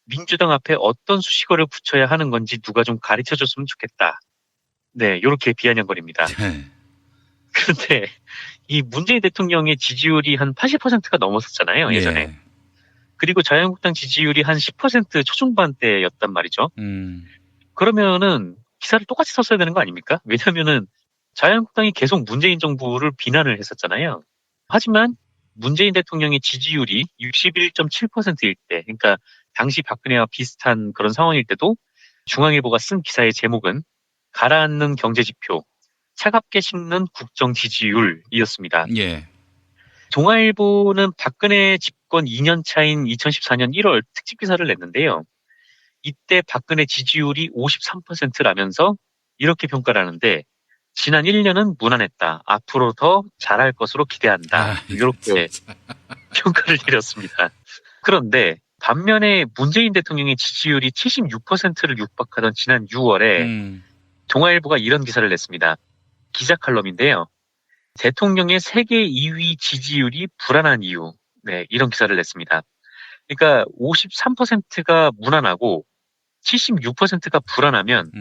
민주당 앞에 어떤 수식어를 붙여야 하는 건지 누가 좀 가르쳐줬으면 좋겠다. 네, 이렇게 비아냥거립니다. 그런데 이 문재인 대통령의 지지율이 한 80%가 넘었었잖아요, 예전에. 그리고 자유한국당 지지율이 한 10% 초중반대였단 말이죠. 그러면은 기사를 똑같이 썼어야 되는 거 아닙니까? 왜냐면은 자유한국당이 계속 문재인 정부를 비난을 했었잖아요. 하지만 문재인 대통령의 지지율이 61.7%일 때, 그러니까 당시 박근혜와 비슷한 그런 상황일 때도 중앙일보가 쓴 기사의 제목은 가라앉는 경제지표, 차갑게 식는 국정 지지율이었습니다. 동아일보는 박근혜 집권 2년 차인 2014년 1월 특집 기사를 냈는데요. 이때 박근혜 지지율이 53%라면서 이렇게 평가를 하는데 지난 1년은 무난했다. 앞으로 더 잘할 것으로 기대한다. 이렇게 평가를 내렸습니다. 그런데 반면에 문재인 대통령의 지지율이 76%를 육박하던 지난 6월에 동아일보가 이런 기사를 냈습니다. 기자 칼럼인데요. 대통령의 세계 2위 지지율이 불안한 이유. 네, 이런 기사를 냈습니다. 그러니까 53%가 무난하고 76%가 불안하면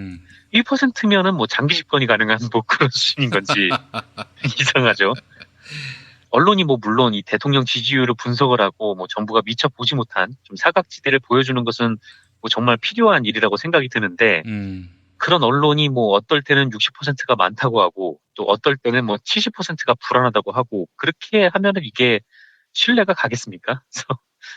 1%면은 뭐 장기 집권이 가능한 뭐 그런 수준인 건지 이상하죠. 언론이 뭐 물론 이 대통령 지지율을 분석을 하고 뭐 정부가 미처 보지 못한 좀 사각지대를 보여주는 것은 뭐 정말 필요한 일이라고 생각이 드는데 그런 언론이 뭐 어떨 때는 60%가 많다고 하고 또 어떨 때는 뭐 70%가 불안하다고 하고 그렇게 하면은 이게 신뢰가 가겠습니까? 그래서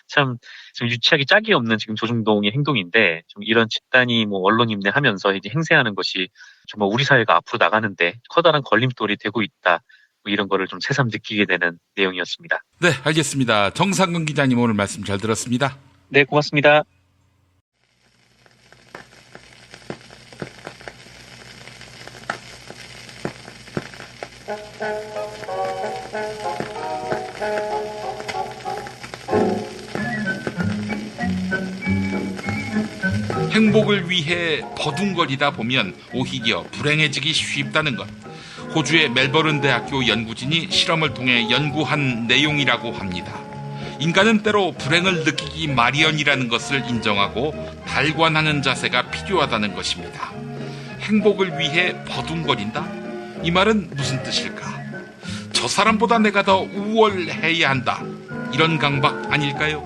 참 유치하기 짝이 없는 지금 조중동의 행동인데 좀 이런 집단이 뭐 언론 임대하면서 이제 행세하는 것이 정말 우리 사회가 앞으로 나가는데 커다란 걸림돌이 되고 있다. 뭐 이런 거를 좀 새삼 느끼게 되는 내용이었습니다. 네, 알겠습니다. 정상근 기자님 오늘 말씀 잘 들었습니다. 네, 고맙습니다. 행복을 위해 버둥거리다 보면 오히려 불행해지기 쉽다는 것. 호주의 멜버른 대학교 연구진이 실험을 통해 연구한 내용이라고 합니다. 인간은 때로 불행을 느끼기 마련이라는 것을 인정하고 달관하는 자세가 필요하다는 것입니다. 행복을 위해 버둥거린다? 이 말은 무슨 뜻일까? 저 사람보다 내가 더 우월해야 한다. 이런 강박 아닐까요?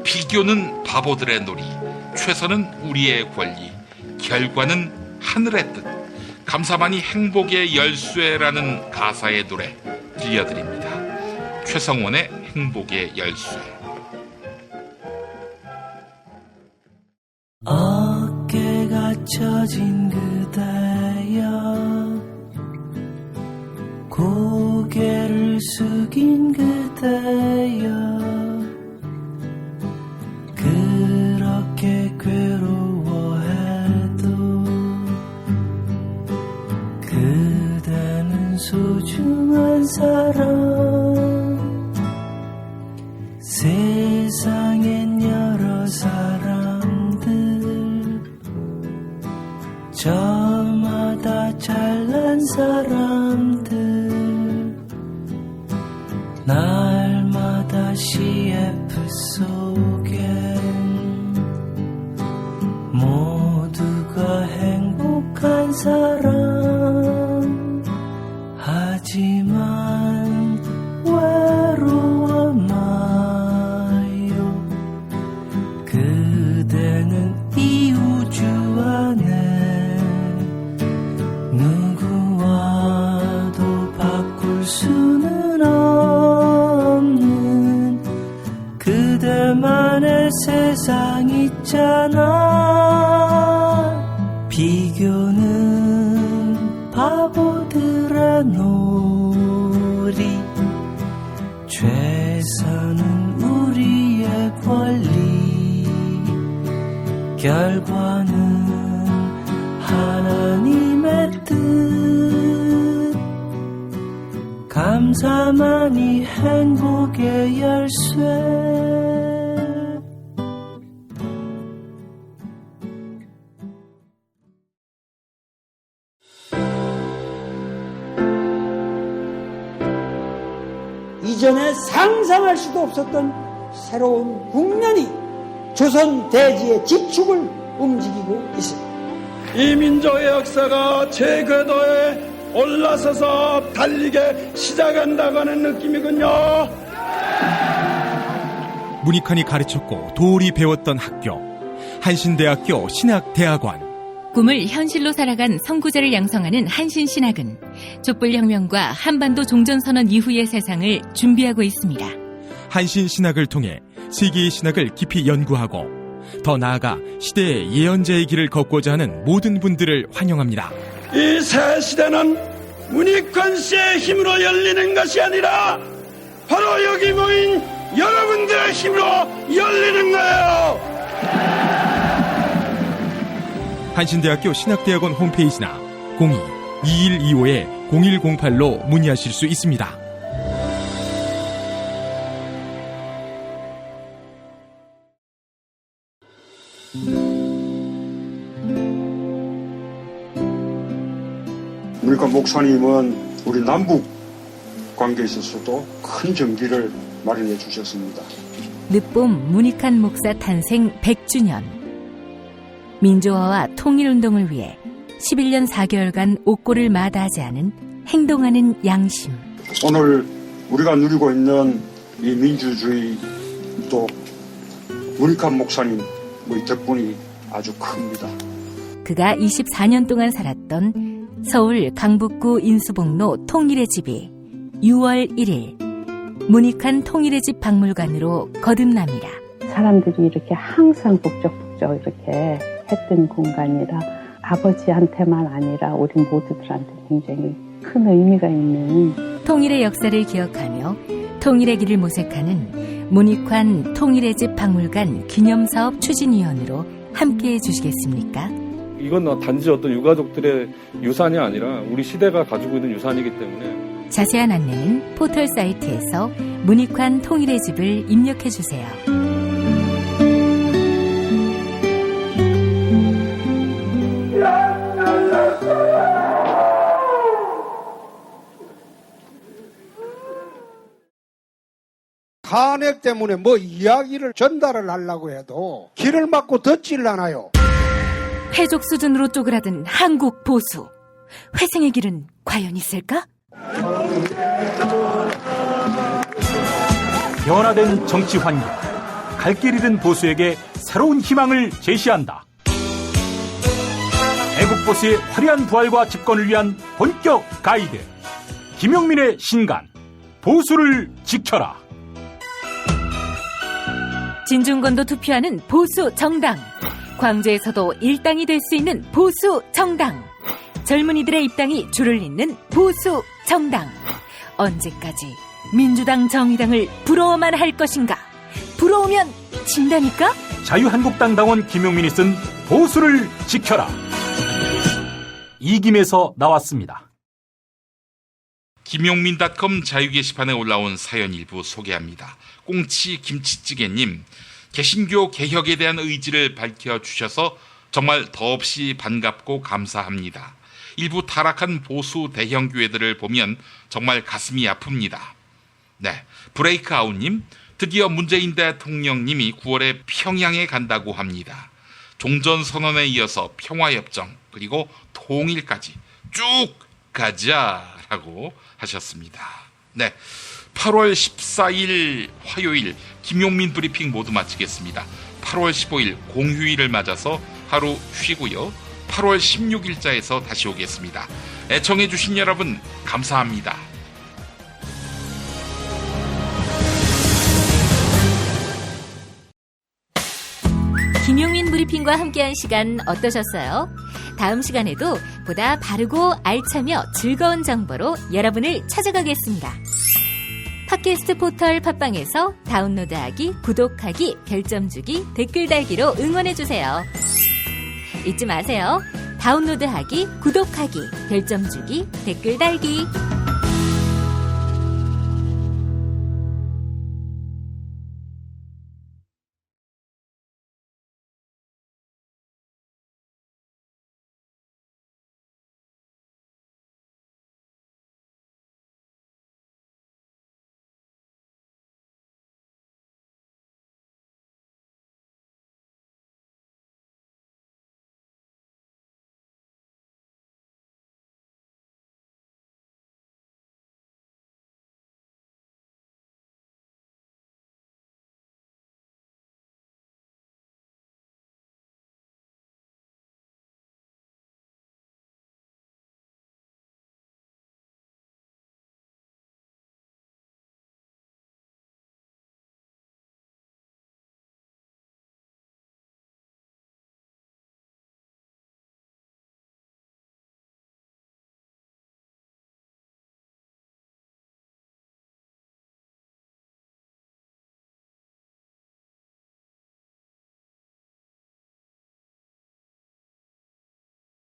비교는 바보들의 놀이, 최선은 우리의 권리, 결과는 하늘의 뜻. 감사만이 행복의 열쇠라는 가사의 노래 들려드립니다. 최성원의 행복의 열쇠. 어깨가 처진 그대여 고개를 숙인 그대여 그렇게 괴로워해도 그대는 소중한 사람 세상엔 여러 사람들 저마다 잘난 사람들 날마다 CF 속엔 모두가 행복한 사람 하지만 외로워 마요 그대는 이 우주 안에 누구와도 바꿀 수는 없는 그대만의 세상 있잖아 비교는 바보들의 놀이 최선은 우리의 권리 결과는 하나님의 뜻 감사만이 행복의 열쇠 이전에 상상할 수도 없었던 새로운 국면이 조선 대지의 지축을 움직이고 있습니다. 이 민족의 역사가 제 궤도에 올라서서 달리게 시작한다고 하는 느낌이군요. 문익환이 가르쳤고 도울이 배웠던 학교 한신대학교 신학대학원 꿈을 현실로 살아간 선구자를 양성하는 한신신학은 촛불혁명과 한반도 종전선언 이후의 세상을 준비하고 있습니다. 한신신학을 통해 세계의 신학을 깊이 연구하고 더 나아가 시대의 예언자의 길을 걷고자 하는 모든 분들을 환영합니다. 이 새 시대는 문익환 씨의 힘으로 열리는 것이 아니라 바로 여기 모인 여러분들의 힘으로 열리는 거예요. 한신대학교 신학대학원 홈페이지나 02-2125-0108로 문의하실 수 있습니다. 문익환 목사님은 우리 남북 관계에 있어서도 큰 정기를 마련해 주셨습니다. 늦봄 문익환 목사 탄생 100주년. 민주화와 통일운동을 위해 11년 4개월간 옥고를 마다하지 않은 행동하는 양심. 오늘 우리가 누리고 있는 이 민주주의 또 문익환 목사님 덕분이 아주 큽니다. 그가 24년 동안 살았던 서울 강북구 인수복로 통일의 집이 6월 1일 문익환 통일의 집 박물관으로 거듭납니다. 사람들이 이렇게 항상 북적북적 이렇게 했던 공간이라 아버지한테만 아니라 우리 모두들한테 굉장히 큰 의미가 있는 통일의 역사를 기억하며 통일의 길을 모색하는 문익환 통일의 집 박물관 기념사업 추진위원으로 함께해 주시겠습니까? 이건 단지 어떤 유가족들의 유산이 아니라 우리 시대가 가지고 있는 유산이기 때문에 자세한 안내는 포털 사이트에서 문익환 통일의 집을 입력해 주세요. 탄핵 때문에 뭐 이야기를 전달을 하려고 해도 길을 막고 듣질 않아요. 해족 수준으로 쪼그라든 한국 보수. 회생의 길은 과연 있을까? 변화된 정치 환경, 갈 길 잃은 보수에게 새로운 희망을 제시한다. 애국 보수의 화려한 부활과 집권을 위한 본격 가이드, 김용민의 신간, 보수를 지켜라. 진중권도 투표하는 보수 정당. 광주에서도 일당이 될 수 있는 보수 정당. 젊은이들의 입당이 줄을 잇는 보수 정당. 언제까지 민주당 정의당을 부러워만 할 것인가? 부러우면 진다니까? 자유한국당 당원 김용민이 쓴 보수를 지켜라. 이김에서 나왔습니다. 김용민.com 자유 게시판에 올라온 사연 일부 소개합니다. 꽁치 김치찌개님, 개신교 개혁에 대한 의지를 밝혀주셔서 정말 더없이 반갑고 감사합니다. 일부 타락한 보수 대형 교회들을 보면 정말 가슴이 아픕니다. 네, 브레이크아웃님, 드디어 문재인 대통령님이 9월에 평양에 간다고 합니다. 종전선언에 이어서 평화협정 그리고 통일까지 쭉 가자라고 하셨습니다. 네, 8월 14일 화요일 김용민 브리핑 모두 마치겠습니다. 8월 15일 공휴일을 맞아서 하루 쉬고요. 8월 16일자에서 다시 오겠습니다. 애청해주신 여러분 감사합니다. 김용민 브리핑과 함께한 시간 어떠셨어요? 다음 시간에도 보다 바르고 알차며 즐거운 정보로 여러분을 찾아가겠습니다. 팟캐스트 포털 팟빵에서 다운로드하기, 구독하기, 별점 주기, 댓글 달기로 응원해주세요. 잊지 마세요. 다운로드하기, 구독하기, 별점 주기, 댓글 달기.